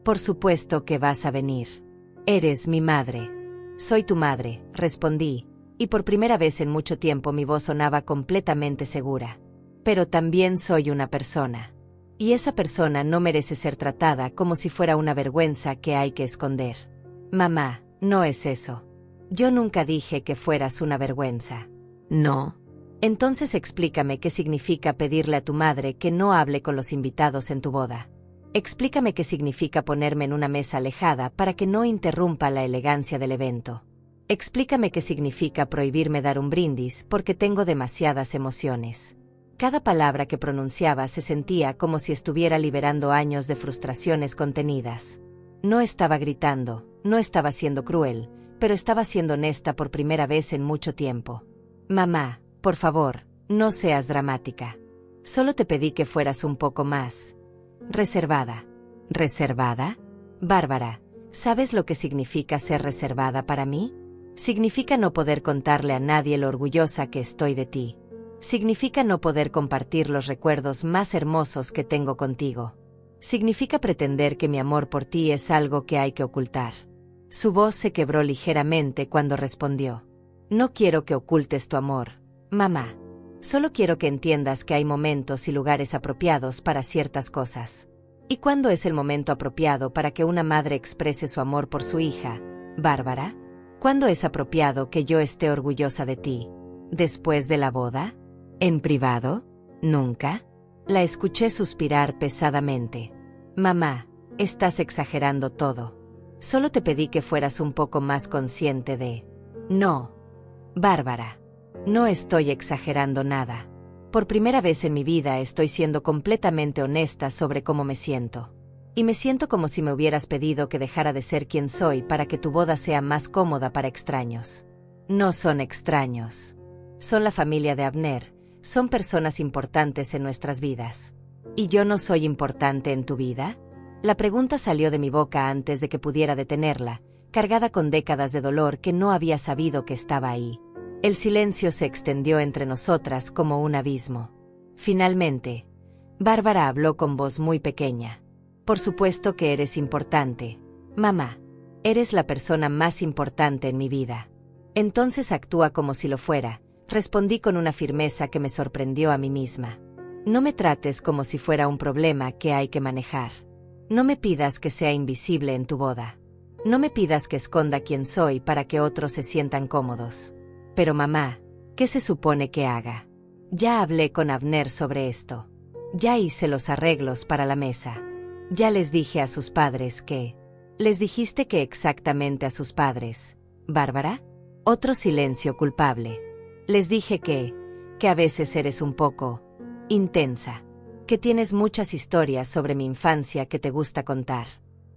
Por supuesto que vas a venir. Eres mi madre. Soy tu madre, respondí, y por primera vez en mucho tiempo mi voz sonaba completamente segura. Pero también soy una persona. Y esa persona no merece ser tratada como si fuera una vergüenza que hay que esconder. Mamá, no es eso. Yo nunca dije que fueras una vergüenza. ¿No? Entonces explícame qué significa pedirle a tu madre que no hable con los invitados en tu boda. Explícame qué significa ponerme en una mesa alejada para que no interrumpa la elegancia del evento. Explícame qué significa prohibirme dar un brindis porque tengo demasiadas emociones. Cada palabra que pronunciaba se sentía como si estuviera liberando años de frustraciones contenidas. No estaba gritando, no estaba siendo cruel, pero estaba siendo honesta por primera vez en mucho tiempo. Mamá, por favor, no seas dramática. Solo te pedí que fueras un poco más reservada. ¿Reservada? Bárbara, ¿sabes lo que significa ser reservada para mí? Significa no poder contarle a nadie lo orgullosa que estoy de ti. Significa no poder compartir los recuerdos más hermosos que tengo contigo. Significa pretender que mi amor por ti es algo que hay que ocultar. Su voz se quebró ligeramente cuando respondió. No quiero que ocultes tu amor, mamá. Solo quiero que entiendas que hay momentos y lugares apropiados para ciertas cosas. ¿Y cuándo es el momento apropiado para que una madre exprese su amor por su hija, Bárbara? ¿Cuándo es apropiado que yo esté orgullosa de ti? ¿Después de la boda? ¿En privado? ¿Nunca? La escuché suspirar pesadamente. Mamá, estás exagerando todo. Solo te pedí que fueras un poco más consciente de... No. Bárbara. No estoy exagerando nada. Por primera vez en mi vida estoy siendo completamente honesta sobre cómo me siento. Y me siento como si me hubieras pedido que dejara de ser quien soy para que tu boda sea más cómoda para extraños. No son extraños. Son la familia de Abner, son personas importantes en nuestras vidas. ¿Y yo no soy importante en tu vida? La pregunta salió de mi boca antes de que pudiera detenerla, cargada con décadas de dolor que no había sabido que estaba ahí. El silencio se extendió entre nosotras como un abismo. Finalmente, Bárbara habló con voz muy pequeña. Por supuesto que eres importante, mamá. Eres la persona más importante en mi vida. Entonces actúa como si lo fuera, respondí con una firmeza que me sorprendió a mí misma. No me trates como si fuera un problema que hay que manejar. No me pidas que sea invisible en tu boda. No me pidas que esconda quién soy para que otros se sientan cómodos. Pero mamá, ¿qué se supone que haga? Ya hablé con Abner sobre esto. Ya hice los arreglos para la mesa. Ya les dije a sus padres que... ¿Les dijiste que exactamente a sus padres, Bárbara? Otro silencio culpable. Les dije que a veces eres un poco intensa. Que tienes muchas historias sobre mi infancia que te gusta contar.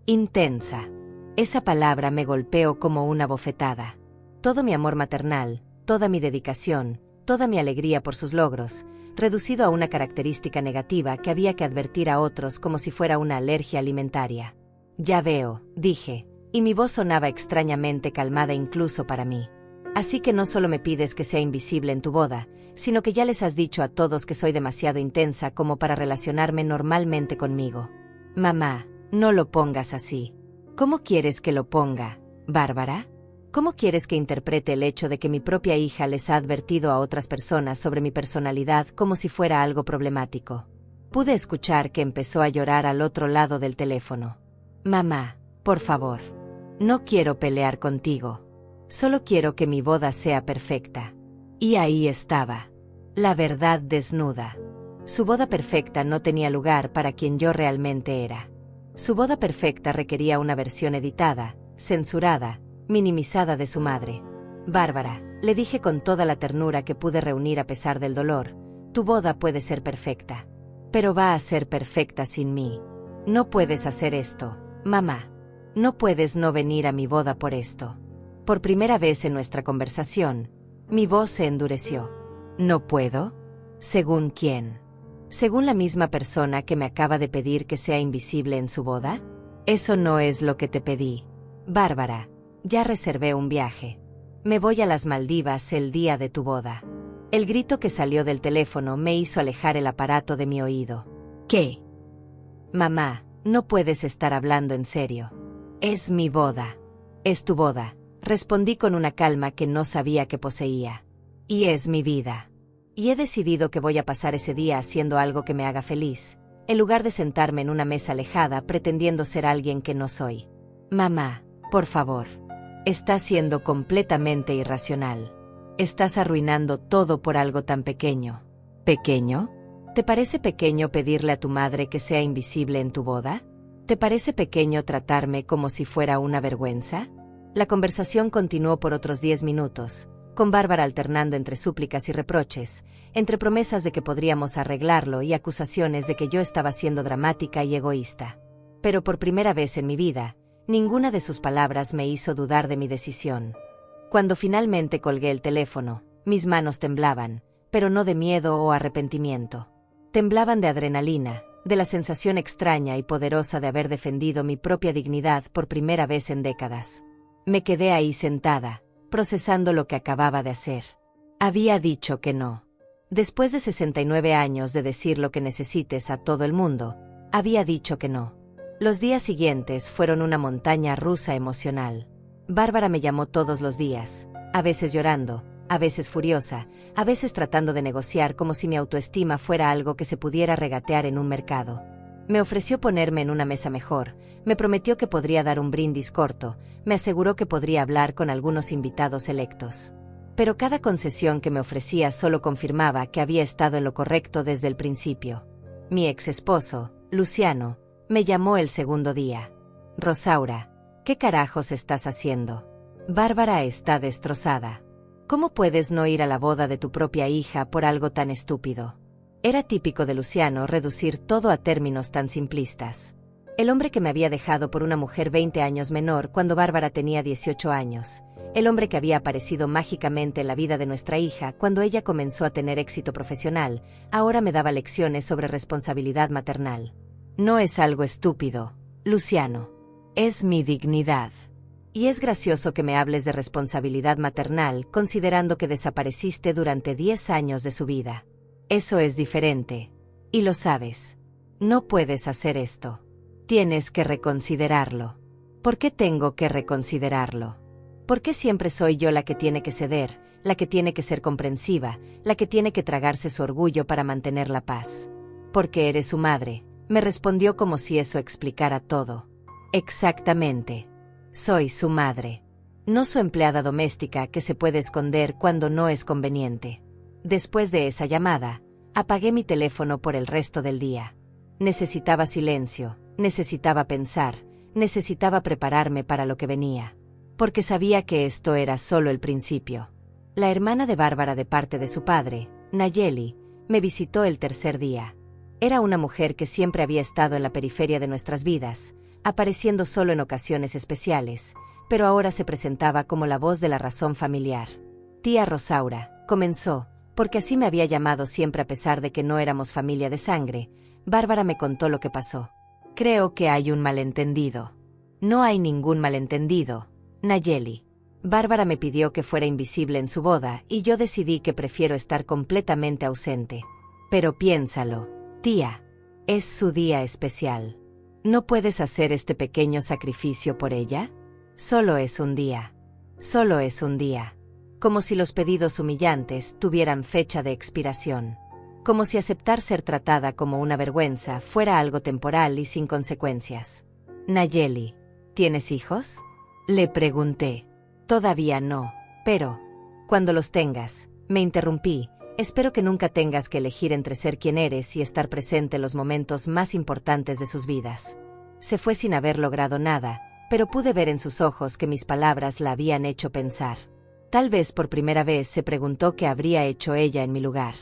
Intensa. Esa palabra me golpeó como una bofetada. Todo mi amor maternal, toda mi dedicación, toda mi alegría por sus logros, reducido a una característica negativa que había que advertir a otros como si fuera una alergia alimentaria. Ya veo, dije, y mi voz sonaba extrañamente calmada incluso para mí. Así que no solo me pides que sea invisible en tu boda, sino que ya les has dicho a todos que soy demasiado intensa como para relacionarme normalmente conmigo. Mamá, no lo pongas así. ¿Cómo quieres que lo ponga, Bárbara? ¿Cómo quieres que interprete el hecho de que mi propia hija les ha advertido a otras personas sobre mi personalidad como si fuera algo problemático? Pude escuchar que empezó a llorar al otro lado del teléfono. Mamá, Por favor. No quiero pelear contigo. Solo quiero que mi boda sea perfecta. Y ahí estaba. La verdad desnuda. Su boda perfecta no tenía lugar para quien yo realmente era. Su boda perfecta requería una versión editada, censurada, minimizada de su madre. Bárbara, le dije con toda la ternura que pude reunir a pesar del dolor, tu boda puede ser perfecta. Pero va a ser perfecta sin mí. No puedes hacer esto, mamá. No puedes no venir a mi boda por esto. Por primera vez en nuestra conversación, mi voz se endureció. ¿No puedo? ¿Según quién? ¿Según la misma persona que me acaba de pedir que sea invisible en su boda? Eso no es lo que te pedí. Bárbara, ya reservé un viaje. Me voy a las Maldivas el día de tu boda. El grito que salió del teléfono me hizo alejar el aparato de mi oído. ¿Qué? Mamá, no puedes estar hablando en serio. Es mi boda. Es tu boda, respondí con una calma que no sabía que poseía. Y es mi vida. Y he decidido que voy a pasar ese día haciendo algo que me haga feliz, en lugar de sentarme en una mesa alejada pretendiendo ser alguien que no soy. Mamá, por favor. Estás siendo completamente irracional. Estás arruinando todo por algo tan pequeño. ¿Pequeño? ¿Te parece pequeño pedirle a tu madre que sea invisible en tu boda? ¿Te parece pequeño tratarme como si fuera una vergüenza? La conversación continuó por otros 10 minutos, con Bárbara alternando entre súplicas y reproches, entre promesas de que podríamos arreglarlo y acusaciones de que yo estaba siendo dramática y egoísta. Pero por primera vez en mi vida, ninguna de sus palabras me hizo dudar de mi decisión. Cuando finalmente colgué el teléfono, mis manos temblaban, pero no de miedo o arrepentimiento. Temblaban de adrenalina, de la sensación extraña y poderosa de haber defendido mi propia dignidad por primera vez en décadas. Me quedé ahí sentada, procesando lo que acababa de hacer. Había dicho que no. Después de 69 años de decir lo que necesites a todo el mundo, había dicho que no. Los días siguientes fueron una montaña rusa emocional. Bárbara me llamó todos los días, a veces llorando, a veces furiosa, a veces tratando de negociar como si mi autoestima fuera algo que se pudiera regatear en un mercado. Me ofreció ponerme en una mesa mejor, me prometió que podría dar un brindis corto, me aseguró que podría hablar con algunos invitados electos. Pero cada concesión que me ofrecía solo confirmaba que había estado en lo correcto desde el principio. Mi ex esposo, Luciano, me llamó el segundo día. Rosaura, ¿qué carajos estás haciendo? Bárbara está destrozada. ¿Cómo puedes no ir a la boda de tu propia hija por algo tan estúpido? Era típico de Luciano reducir todo a términos tan simplistas. El hombre que me había dejado por una mujer 20 años menor cuando Bárbara tenía 18 años. El hombre que había aparecido mágicamente en la vida de nuestra hija cuando ella comenzó a tener éxito profesional, ahora me daba lecciones sobre responsabilidad maternal. No es algo estúpido, Luciano. Es mi dignidad. Y es gracioso que me hables de responsabilidad maternal considerando que desapareciste durante 10 años de su vida. Eso es diferente. Y lo sabes. No puedes hacer esto. Tienes que reconsiderarlo. ¿Por qué tengo que reconsiderarlo? ¿Por qué siempre soy yo la que tiene que ceder, la que tiene que ser comprensiva, la que tiene que tragarse su orgullo para mantener la paz? Porque eres su madre, me respondió como si eso explicara todo. Exactamente. Soy su madre. No su empleada doméstica que se puede esconder cuando no es conveniente. Después de esa llamada, apagué mi teléfono por el resto del día. Necesitaba silencio, necesitaba pensar, necesitaba prepararme para lo que venía. Porque sabía que esto era solo el principio. La hermana de Bárbara de parte de su padre, Nayeli, me visitó el tercer día. Era una mujer que siempre había estado en la periferia de nuestras vidas, apareciendo solo en ocasiones especiales, pero ahora se presentaba como la voz de la razón familiar. Tía Rosaura, comenzó, porque así me había llamado siempre a pesar de que no éramos familia de sangre. Bárbara me contó lo que pasó. Creo que hay un malentendido. No hay ningún malentendido, Nayeli. Bárbara me pidió que fuera invisible en su boda y yo decidí que prefiero estar completamente ausente. Pero piénsalo, tía. Es su día especial. ¿No puedes hacer este pequeño sacrificio por ella? Solo es un día. Solo es un día. Como si los pedidos humillantes tuvieran fecha de expiración. Como si aceptar ser tratada como una vergüenza fuera algo temporal y sin consecuencias. Nayeli, ¿Tienes hijos? Le pregunté. Todavía no, pero... Cuando los tengas, me interrumpí. Espero que nunca tengas que elegir entre ser quien eres y estar presente en los momentos más importantes de sus vidas. Se fue sin haber logrado nada, pero pude ver en sus ojos que mis palabras la habían hecho pensar. Tal vez por primera vez se preguntó qué habría hecho ella en mi lugar.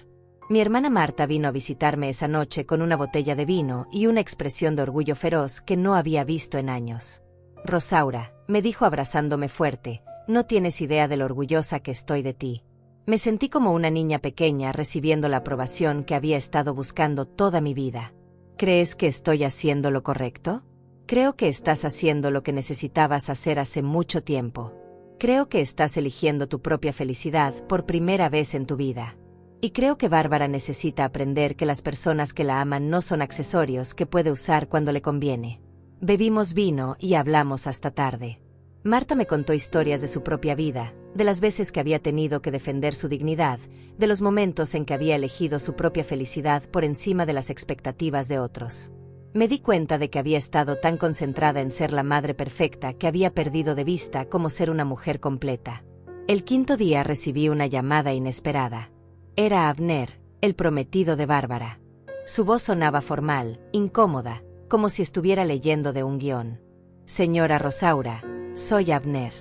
Mi hermana Marta vino a visitarme esa noche con una botella de vino y una expresión de orgullo feroz que no había visto en años. Rosaura, me dijo abrazándome fuerte, no tienes idea de lo orgullosa que estoy de ti. Me sentí como una niña pequeña recibiendo la aprobación que había estado buscando toda mi vida. ¿Crees que estoy haciendo lo correcto? Creo que estás haciendo lo que necesitabas hacer hace mucho tiempo. Creo que estás eligiendo tu propia felicidad por primera vez en tu vida. Y creo que Bárbara necesita aprender que las personas que la aman no son accesorios que puede usar cuando le conviene. Bebimos vino y hablamos hasta tarde. Marta me contó historias de su propia vida, de las veces que había tenido que defender su dignidad, de los momentos en que había elegido su propia felicidad por encima de las expectativas de otros. Me di cuenta de que había estado tan concentrada en ser la madre perfecta que había perdido de vista cómo ser una mujer completa. El quinto día recibí una llamada inesperada. Era Abner, el prometido de Bárbara. Su voz sonaba formal, incómoda, como si estuviera leyendo de un guión. Señora Rosaura, soy Abner.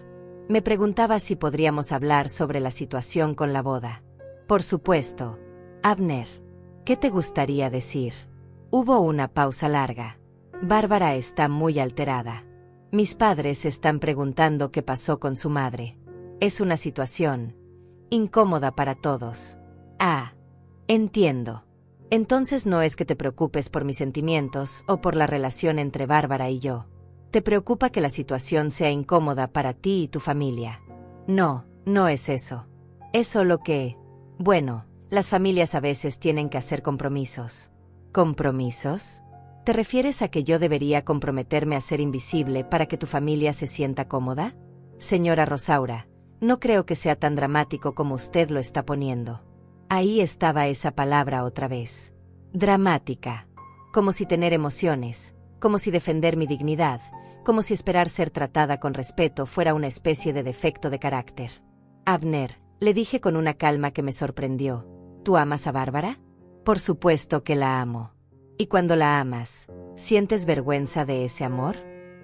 Me preguntaba si podríamos hablar sobre la situación con la boda. Por supuesto. Abner, ¿qué te gustaría decir? Hubo una pausa larga. Bárbara está muy alterada. Mis padres están preguntando qué pasó con su madre. Es una situación incómoda para todos. Ah, entiendo. Entonces no es que te preocupes por mis sentimientos o por la relación entre Bárbara y yo. Te preocupa que la situación sea incómoda para ti y tu familia. No, no es eso. Es solo que, bueno, las familias a veces tienen que hacer compromisos. ¿Compromisos? ¿Te refieres a que yo debería comprometerme a ser invisible para que tu familia se sienta cómoda? Señora Rosaura, no creo que sea tan dramático como usted lo está poniendo. Ahí estaba esa palabra otra vez. Dramática. Como si tener emociones, como si defender mi dignidad, como si esperar ser tratada con respeto fuera una especie de defecto de carácter. Abner, le dije con una calma que me sorprendió. ¿Tú amas a Bárbara? Por supuesto que la amo. Y cuando la amas, ¿sientes vergüenza de ese amor?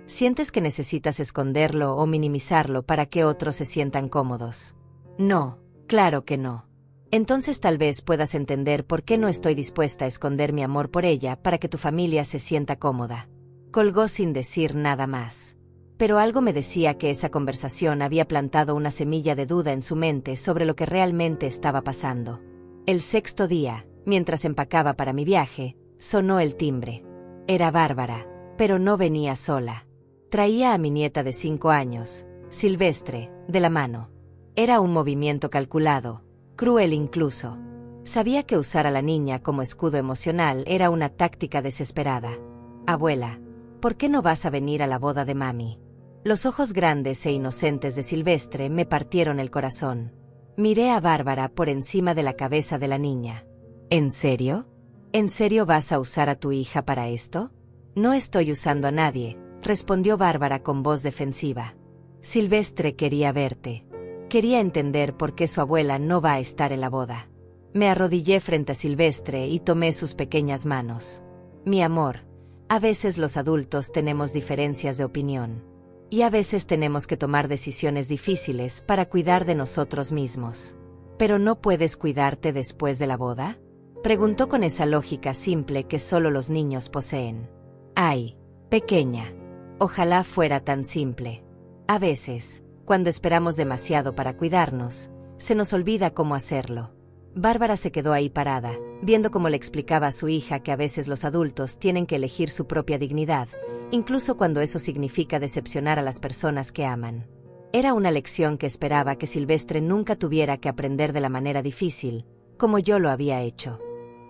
¿Sientes que necesitas esconderlo o minimizarlo para que otros se sientan cómodos? No, claro que no. Entonces tal vez puedas entender por qué no estoy dispuesta a esconder mi amor por ella para que tu familia se sienta cómoda. Colgó sin decir nada más. Pero algo me decía que esa conversación había plantado una semilla de duda en su mente sobre lo que realmente estaba pasando. El sexto día, mientras empacaba para mi viaje, sonó el timbre. Era Bárbara, pero no venía sola. Traía a mi nieta de 5 años, Silvestre, de la mano. Era un movimiento calculado, cruel incluso. Sabía que usar a la niña como escudo emocional era una táctica desesperada. Abuela, ¿por qué no vas a venir a la boda de mami? Los ojos grandes e inocentes de Silvestre me partieron el corazón. Miré a Bárbara por encima de la cabeza de la niña. ¿En serio? ¿En serio vas a usar a tu hija para esto? No estoy usando a nadie, respondió Bárbara con voz defensiva. Silvestre quería verte. Quería entender por qué su abuela no va a estar en la boda. Me arrodillé frente a Silvestre y tomé sus pequeñas manos. Mi amor, a veces los adultos tenemos diferencias de opinión. Y a veces tenemos que tomar decisiones difíciles para cuidar de nosotros mismos. ¿Pero no puedes cuidarte después de la boda? Preguntó con esa lógica simple que solo los niños poseen. Ay, pequeña. Ojalá fuera tan simple. A veces, cuando esperamos demasiado para cuidarnos, se nos olvida cómo hacerlo. Bárbara se quedó ahí parada, viendo cómo le explicaba a su hija que a veces los adultos tienen que elegir su propia dignidad, incluso cuando eso significa decepcionar a las personas que aman. Era una lección que esperaba que Silvestre nunca tuviera que aprender de la manera difícil, como yo lo había hecho.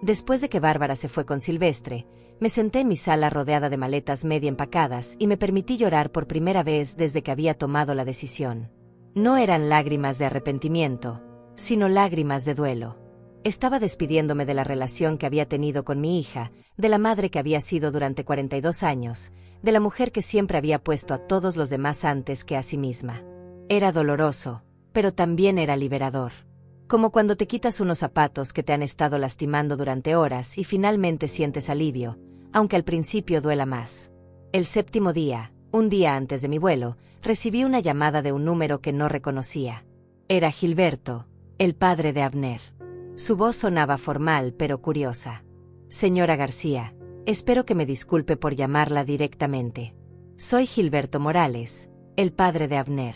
Después de que Bárbara se fue con Silvestre, me senté en mi sala rodeada de maletas medio empacadas y me permití llorar por primera vez desde que había tomado la decisión. No eran lágrimas de arrepentimiento, sino lágrimas de duelo. Estaba despidiéndome de la relación que había tenido con mi hija, de la madre que había sido durante 42 años, de la mujer que siempre había puesto a todos los demás antes que a sí misma. Era doloroso, pero también era liberador. Como cuando te quitas unos zapatos que te han estado lastimando durante horas y finalmente sientes alivio, aunque al principio duela más. El 7º día, un día antes de mi vuelo, recibí una llamada de un número que no reconocía. Era Gilberto, el padre de Abner. Su voz sonaba formal pero curiosa. Señora García, espero que me disculpe por llamarla directamente. Soy Gilberto Morales, el padre de Abner.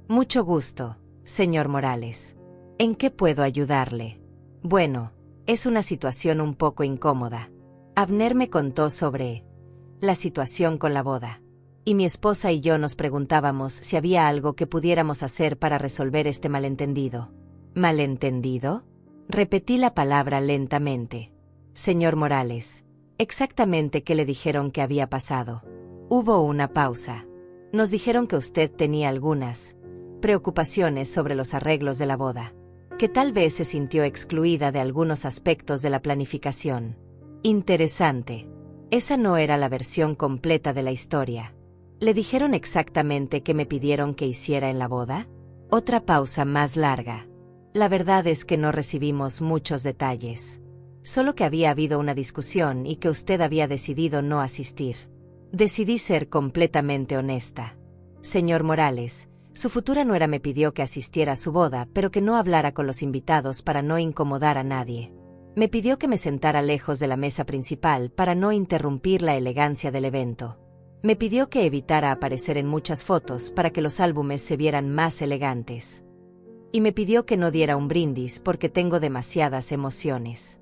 Mucho gusto, señor Morales. ¿En qué puedo ayudarle? Bueno, es una situación un poco incómoda. Abner me contó sobre la situación con la boda. Y mi esposa y yo nos preguntábamos si había algo que pudiéramos hacer para resolver este malentendido. ¿Malentendido? Repetí la palabra lentamente. Señor Morales, ¿exactamente qué le dijeron que había pasado? Hubo una pausa. Nos dijeron que usted tenía algunas preocupaciones sobre los arreglos de la boda, que tal vez se sintió excluida de algunos aspectos de la planificación. Interesante. Esa no era la versión completa de la historia. ¿Le dijeron exactamente qué me pidieron que hiciera en la boda? Otra pausa más larga. La verdad es que no recibimos muchos detalles. Solo que había habido una discusión y que usted había decidido no asistir. Decidí ser completamente honesta. Señor Morales, su futura nuera me pidió que asistiera a su boda, pero que no hablara con los invitados para no incomodar a nadie. Me pidió que me sentara lejos de la mesa principal para no interrumpir la elegancia del evento. Me pidió que evitara aparecer en muchas fotos para que los álbumes se vieran más elegantes. Y me pidió que no diera un brindis porque tengo demasiadas emociones.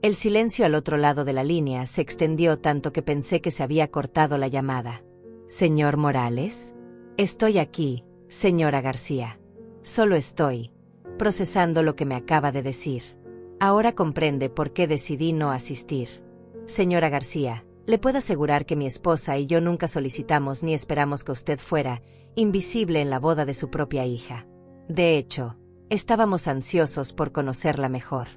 El silencio al otro lado de la línea se extendió tanto que pensé que se había cortado la llamada. Señor Morales, estoy aquí, señora García. Solo estoy procesando lo que me acaba de decir. Ahora comprende por qué decidí no asistir. Señora García, le puedo asegurar que mi esposa y yo nunca solicitamos ni esperamos que usted fuera invisible en la boda de su propia hija. De hecho, estábamos ansiosos por conocerla mejor.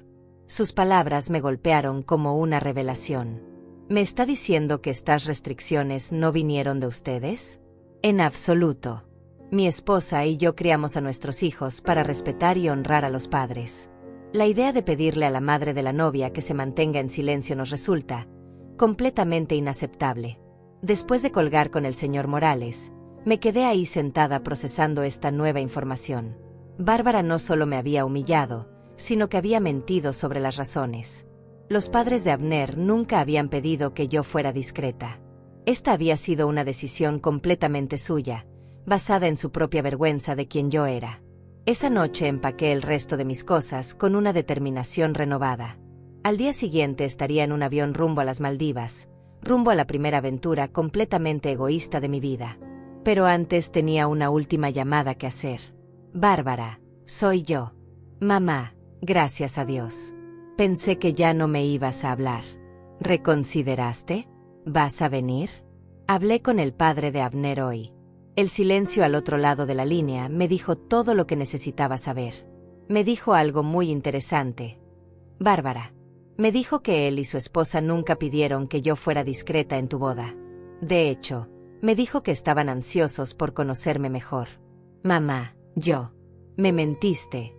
Sus palabras me golpearon como una revelación. ¿Me está diciendo que estas restricciones no vinieron de ustedes? En absoluto. Mi esposa y yo criamos a nuestros hijos para respetar y honrar a los padres. La idea de pedirle a la madre de la novia que se mantenga en silencio nos resulta completamente inaceptable. Después de colgar con el señor Morales, me quedé ahí sentada procesando esta nueva información. Bárbara no solo me había humillado, sino que había mentido sobre las razones. Los padres de Abner nunca habían pedido que yo fuera discreta. Esta había sido una decisión completamente suya, basada en su propia vergüenza de quien yo era. Esa noche empaqué el resto de mis cosas con una determinación renovada. Al día siguiente estaría en un avión rumbo a las Maldivas, rumbo a la primera aventura completamente egoísta de mi vida. Pero antes tenía una última llamada que hacer. Bárbara, soy yo. Mamá, gracias a Dios. Pensé que ya no me ibas a hablar. ¿Reconsideraste? ¿Vas a venir? Hablé con el padre de Abner hoy. El silencio al otro lado de la línea me dijo todo lo que necesitaba saber. Me dijo algo muy interesante. Bárbara. Me dijo que él y su esposa nunca pidieron que yo fuera discreta en tu boda. De hecho, me dijo que estaban ansiosos por conocerme mejor. Mamá, me mentiste.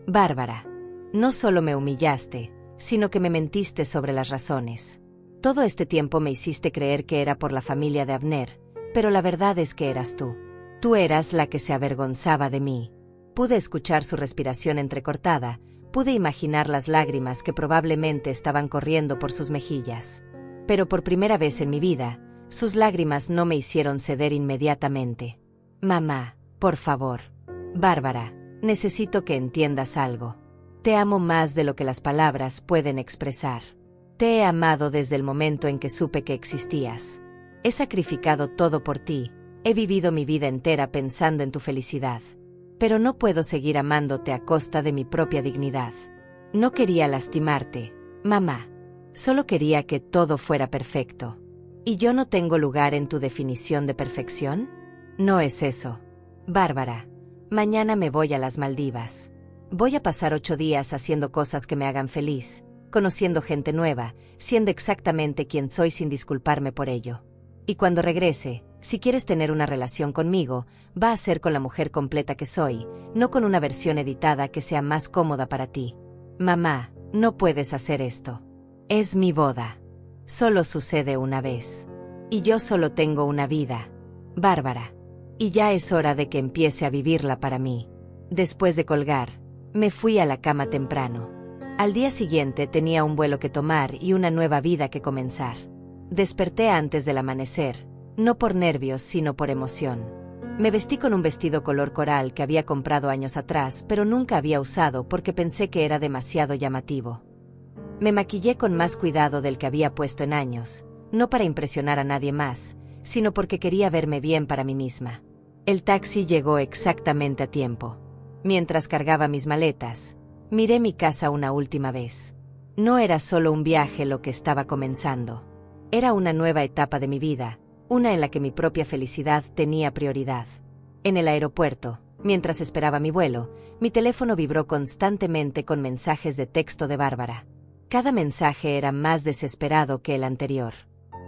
Bárbara, no solo me humillaste, sino que me mentiste sobre las razones. Todo este tiempo me hiciste creer que era por la familia de Abner, pero la verdad es que eras tú. Tú eras la que se avergonzaba de mí. Pude escuchar su respiración entrecortada, pude imaginar las lágrimas que probablemente estaban corriendo por sus mejillas. Pero por primera vez en mi vida, sus lágrimas no me hicieron ceder inmediatamente. Mamá, por favor. Bárbara, necesito que entiendas algo. Te amo más de lo que las palabras pueden expresar. Te he amado desde el momento en que supe que existías. He sacrificado todo por ti, he vivido mi vida entera pensando en tu felicidad. Pero no puedo seguir amándote a costa de mi propia dignidad. No quería lastimarte, mamá. Solo quería que todo fuera perfecto. ¿Y yo no tengo lugar en tu definición de perfección? No es eso. Bárbara, mañana me voy a las Maldivas. Voy a pasar 8 días haciendo cosas que me hagan feliz, conociendo gente nueva, siendo exactamente quien soy sin disculparme por ello. Y cuando regrese, si quieres tener una relación conmigo, va a ser con la mujer completa que soy, no con una versión editada que sea más cómoda para ti. Mamá, no puedes hacer esto. Es mi boda. Solo sucede una vez. Y yo solo tengo una vida, Bárbara. Y ya es hora de que empiece a vivirla para mí. Después de colgar, me fui a la cama temprano. Al día siguiente tenía un vuelo que tomar y una nueva vida que comenzar. Desperté antes del amanecer, no por nervios sino por emoción. Me vestí con un vestido color coral que había comprado años atrás, pero nunca había usado porque pensé que era demasiado llamativo. Me maquillé con más cuidado del que había puesto en años, no para impresionar a nadie más, sino porque quería verme bien para mí misma. El taxi llegó exactamente a tiempo. Mientras cargaba mis maletas, miré mi casa una última vez. No era solo un viaje lo que estaba comenzando. Era una nueva etapa de mi vida, una en la que mi propia felicidad tenía prioridad. En el aeropuerto, mientras esperaba mi vuelo, mi teléfono vibró constantemente con mensajes de texto de Bárbara. Cada mensaje era más desesperado que el anterior.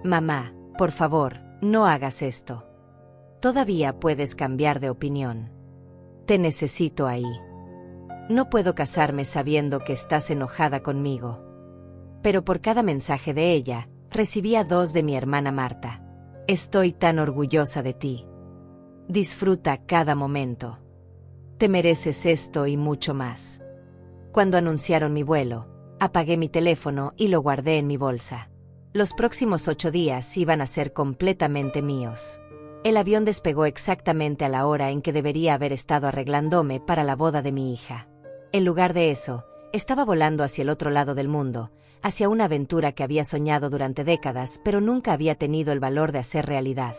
Mamá, por favor, no hagas esto. Todavía puedes cambiar de opinión. Te necesito ahí. No puedo casarme sabiendo que estás enojada conmigo. Pero por cada mensaje de ella, recibía 2 de mi hermana Marta. Estoy tan orgullosa de ti. Disfruta cada momento. Te mereces esto y mucho más. Cuando anunciaron mi vuelo, apagué mi teléfono y lo guardé en mi bolsa. Los próximos 8 días iban a ser completamente míos. El avión despegó exactamente a la hora en que debería haber estado arreglándome para la boda de mi hija. En lugar de eso, estaba volando hacia el otro lado del mundo, hacia una aventura que había soñado durante décadas, pero nunca había tenido el valor de hacer realidad.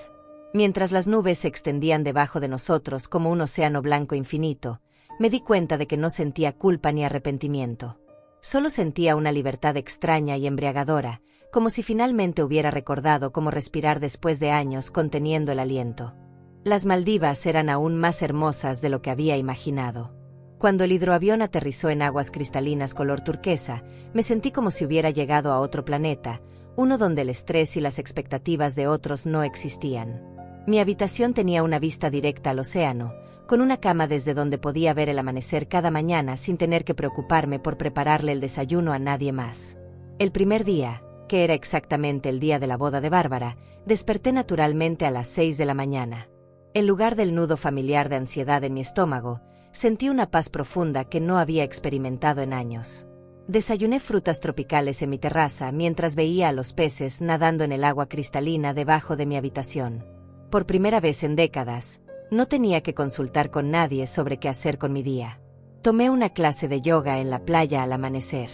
Mientras las nubes se extendían debajo de nosotros como un océano blanco infinito, me di cuenta de que no sentía culpa ni arrepentimiento. Solo sentía una libertad extraña y embriagadora, como si finalmente hubiera recordado cómo respirar después de años conteniendo el aliento. Las Maldivas eran aún más hermosas de lo que había imaginado. Cuando el hidroavión aterrizó en aguas cristalinas color turquesa, me sentí como si hubiera llegado a otro planeta, uno donde el estrés y las expectativas de otros no existían. Mi habitación tenía una vista directa al océano, con una cama desde donde podía ver el amanecer cada mañana sin tener que preocuparme por prepararle el desayuno a nadie más. El primer día, que era exactamente el día de la boda de Bárbara, desperté naturalmente a las 6 de la mañana. En lugar del nudo familiar de ansiedad en mi estómago, sentí una paz profunda que no había experimentado en años. Desayuné frutas tropicales en mi terraza mientras veía a los peces nadando en el agua cristalina debajo de mi habitación. Por primera vez en décadas, no tenía que consultar con nadie sobre qué hacer con mi día. Tomé una clase de yoga en la playa al amanecer.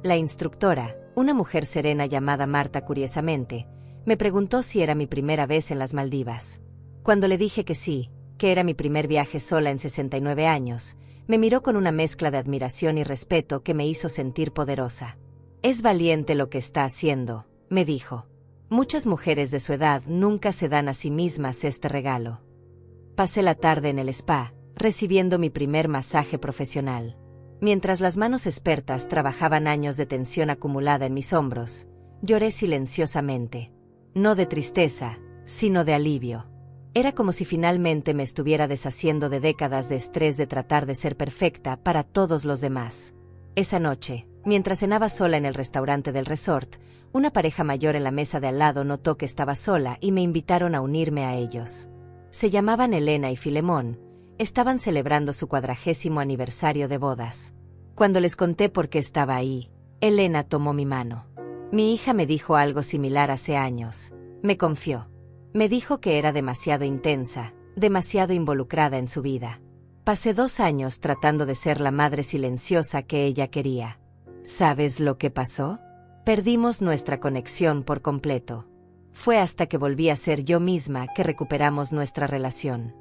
La instructora, una mujer serena llamada Marta curiosamente, me preguntó si era mi primera vez en las Maldivas. Cuando le dije que sí, que era mi primer viaje sola en 69 años, me miró con una mezcla de admiración y respeto que me hizo sentir poderosa. Es valiente lo que está haciendo, me dijo. Muchas mujeres de su edad nunca se dan a sí mismas este regalo. Pasé la tarde en el spa, recibiendo mi primer masaje profesional. Mientras las manos expertas trabajaban años de tensión acumulada en mis hombros, lloré silenciosamente. No de tristeza, sino de alivio. Era como si finalmente me estuviera deshaciendo de décadas de estrés de tratar de ser perfecta para todos los demás. Esa noche, mientras cenaba sola en el restaurante del resort, una pareja mayor en la mesa de al lado notó que estaba sola y me invitaron a unirme a ellos. Se llamaban Elena y Filemón. Estaban celebrando su 40º aniversario de bodas. Cuando les conté por qué estaba ahí, Elena tomó mi mano. Mi hija me dijo algo similar hace años. Me confió. Me dijo que era demasiado intensa, demasiado involucrada en su vida. Pasé 2 años tratando de ser la madre silenciosa que ella quería. ¿Sabes lo que pasó? Perdimos nuestra conexión por completo. Fue hasta que volví a ser yo misma que recuperamos nuestra relación.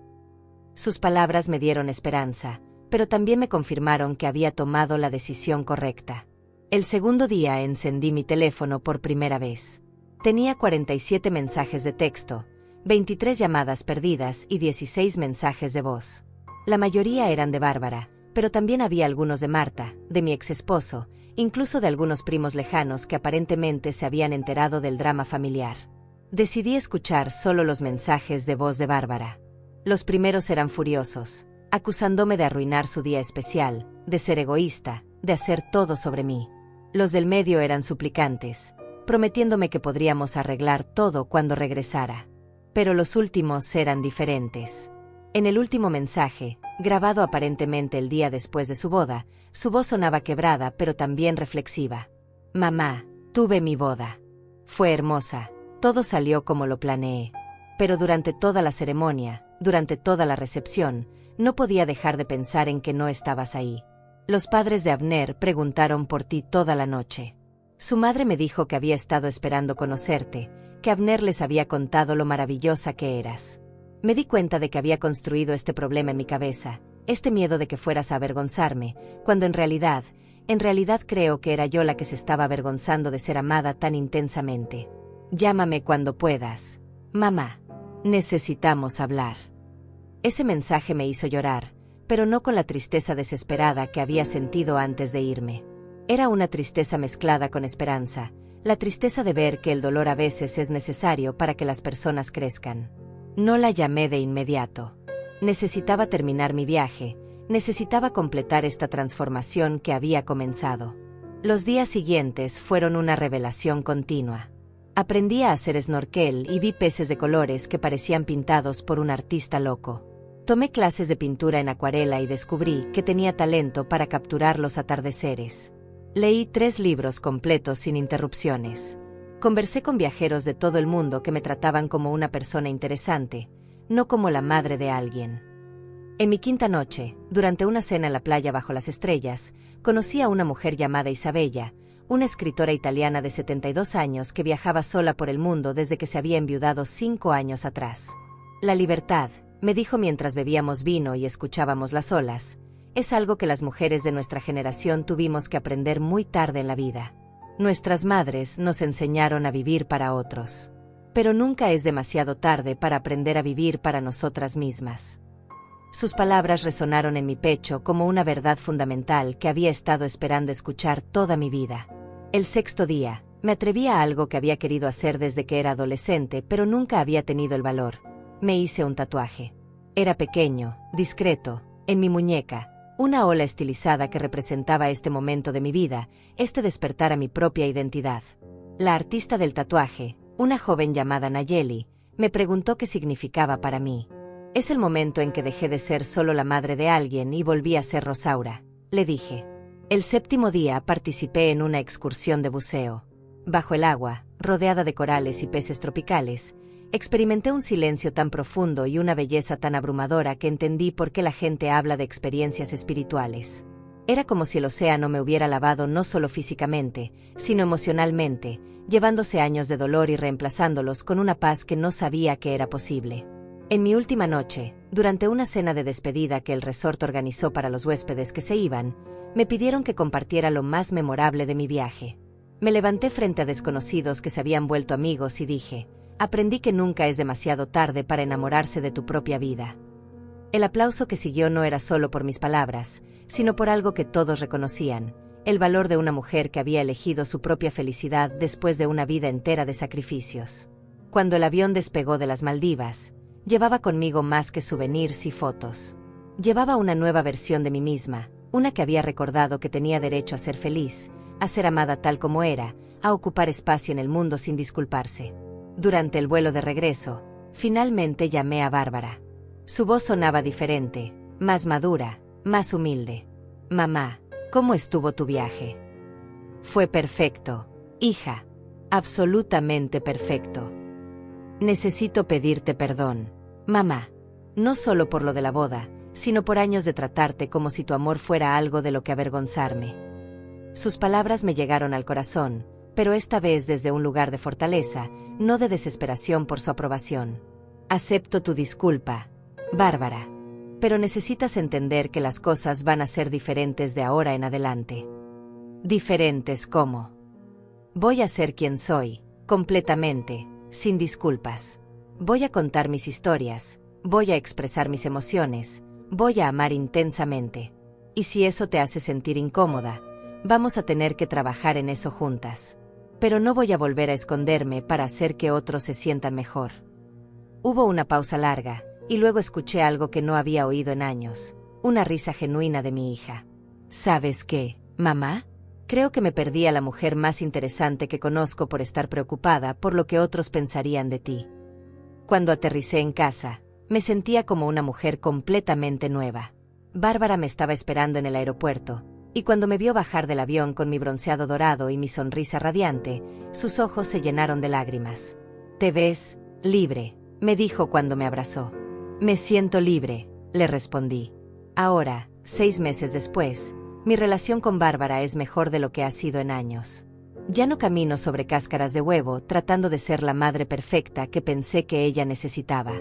Sus palabras me dieron esperanza, pero también me confirmaron que había tomado la decisión correcta. El segundo día encendí mi teléfono por primera vez. Tenía 47 mensajes de texto, 23 llamadas perdidas y 16 mensajes de voz. La mayoría eran de Bárbara, pero también había algunos de Marta, de mi ex esposo, incluso de algunos primos lejanos que aparentemente se habían enterado del drama familiar. Decidí escuchar solo los mensajes de voz de Bárbara. Los primeros eran furiosos, acusándome de arruinar su día especial, de ser egoísta, de hacer todo sobre mí. Los del medio eran suplicantes, prometiéndome que podríamos arreglar todo cuando regresara. Pero los últimos eran diferentes. En el último mensaje, grabado aparentemente el día después de su boda, su voz sonaba quebrada pero también reflexiva. Mamá, tuve mi boda. Fue hermosa, todo salió como lo planeé. Pero durante toda la ceremonia, durante toda la recepción, no podía dejar de pensar en que no estabas ahí. Los padres de Abner preguntaron por ti toda la noche. Su madre me dijo que había estado esperando conocerte, que Abner les había contado lo maravillosa que eras. Me di cuenta de que había construido este problema en mi cabeza, este miedo de que fueras a avergonzarme, cuando en realidad creo que era yo la que se estaba avergonzando de ser amada tan intensamente. Llámame cuando puedas. Mamá. Necesitamos hablar. Ese mensaje me hizo llorar, pero no con la tristeza desesperada que había sentido antes de irme. Era una tristeza mezclada con esperanza, la tristeza de ver que el dolor a veces es necesario para que las personas crezcan. No la llamé de inmediato. Necesitaba terminar mi viaje, necesitaba completar esta transformación que había comenzado. Los días siguientes fueron una revelación continua. Aprendí a hacer snorkel y vi peces de colores que parecían pintados por un artista loco. Tomé clases de pintura en acuarela y descubrí que tenía talento para capturar los atardeceres. Leí 3 libros completos sin interrupciones. Conversé con viajeros de todo el mundo que me trataban como una persona interesante, no como la madre de alguien. En mi quinta noche, durante una cena en la playa bajo las estrellas, conocí a una mujer llamada Isabella, una escritora italiana de 72 años que viajaba sola por el mundo desde que se había enviudado 5 años atrás. La libertad, me dijo mientras bebíamos vino y escuchábamos las olas, es algo que las mujeres de nuestra generación tuvimos que aprender muy tarde en la vida. Nuestras madres nos enseñaron a vivir para otros. Pero nunca es demasiado tarde para aprender a vivir para nosotras mismas. Sus palabras resonaron en mi pecho como una verdad fundamental que había estado esperando escuchar toda mi vida. El 6º día, me atreví a algo que había querido hacer desde que era adolescente, pero nunca había tenido el valor. Me hice un tatuaje. Era pequeño, discreto, en mi muñeca, una ola estilizada que representaba este momento de mi vida, este despertar a mi propia identidad. La artista del tatuaje, una joven llamada Nayeli, me preguntó qué significaba para mí. Es el momento en que dejé de ser solo la madre de alguien y volví a ser Rosaura, le dije. El 7º día participé en una excursión de buceo. Bajo el agua, rodeada de corales y peces tropicales, experimenté un silencio tan profundo y una belleza tan abrumadora que entendí por qué la gente habla de experiencias espirituales. Era como si el océano me hubiera lavado no solo físicamente, sino emocionalmente, llevándose años de dolor y reemplazándolos con una paz que no sabía que era posible. En mi última noche, durante una cena de despedida que el resort organizó para los huéspedes que se iban, me pidieron que compartiera lo más memorable de mi viaje. Me levanté frente a desconocidos que se habían vuelto amigos y dije, aprendí que nunca es demasiado tarde para enamorarse de tu propia vida. El aplauso que siguió no era solo por mis palabras, sino por algo que todos reconocían, el valor de una mujer que había elegido su propia felicidad después de una vida entera de sacrificios. Cuando el avión despegó de las Maldivas, llevaba conmigo más que souvenirs y fotos. Llevaba una nueva versión de mí misma, una que había recordado que tenía derecho a ser feliz, a ser amada tal como era, a ocupar espacio en el mundo sin disculparse. Durante el vuelo de regreso, finalmente llamé a Bárbara. Su voz sonaba diferente, más madura, más humilde. Mamá, ¿cómo estuvo tu viaje? Fue perfecto, hija. Absolutamente perfecto. Necesito pedirte perdón, mamá. No solo por lo de la boda, sino por años de tratarte como si tu amor fuera algo de lo que avergonzarme. Sus palabras me llegaron al corazón, pero esta vez desde un lugar de fortaleza, no de desesperación por su aprobación. Acepto tu disculpa, Bárbara. Pero necesitas entender que las cosas van a ser diferentes de ahora en adelante. ¿Diferentes cómo? Voy a ser quien soy, completamente, sin disculpas. Voy a contar mis historias, voy a expresar mis emociones, voy a amar intensamente. Y si eso te hace sentir incómoda, vamos a tener que trabajar en eso juntas. Pero no voy a volver a esconderme para hacer que otros se sientan mejor. Hubo una pausa larga, y luego escuché algo que no había oído en años, una risa genuina de mi hija. ¿Sabes qué, mamá? Creo que me perdí a la mujer más interesante que conozco por estar preocupada por lo que otros pensarían de ti. Cuando aterricé en casa, me sentía como una mujer completamente nueva. Bárbara me estaba esperando en el aeropuerto, y cuando me vio bajar del avión con mi bronceado dorado y mi sonrisa radiante, sus ojos se llenaron de lágrimas. «Te ves libre», me dijo cuando me abrazó. «Me siento libre», le respondí. Ahora, 6 meses después, mi relación con Bárbara es mejor de lo que ha sido en años. Ya no camino sobre cáscaras de huevo tratando de ser la madre perfecta que pensé que ella necesitaba.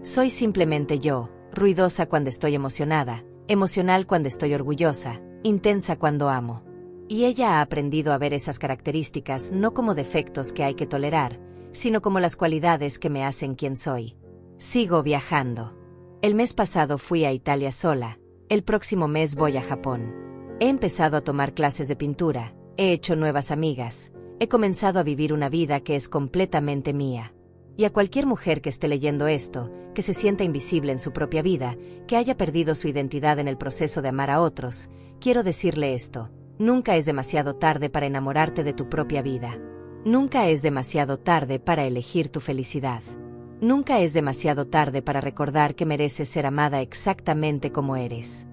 Soy simplemente yo, ruidosa cuando estoy emocionada, emocional cuando estoy orgullosa, intensa cuando amo. Y ella ha aprendido a ver esas características no como defectos que hay que tolerar, sino como las cualidades que me hacen quien soy. Sigo viajando. El mes pasado fui a Italia sola, el próximo mes voy a Japón. He empezado a tomar clases de pintura, he hecho nuevas amigas, he comenzado a vivir una vida que es completamente mía. Y a cualquier mujer que esté leyendo esto, que se sienta invisible en su propia vida, que haya perdido su identidad en el proceso de amar a otros, quiero decirle esto: nunca es demasiado tarde para enamorarte de tu propia vida. Nunca es demasiado tarde para elegir tu felicidad. Nunca es demasiado tarde para recordar que mereces ser amada exactamente como eres.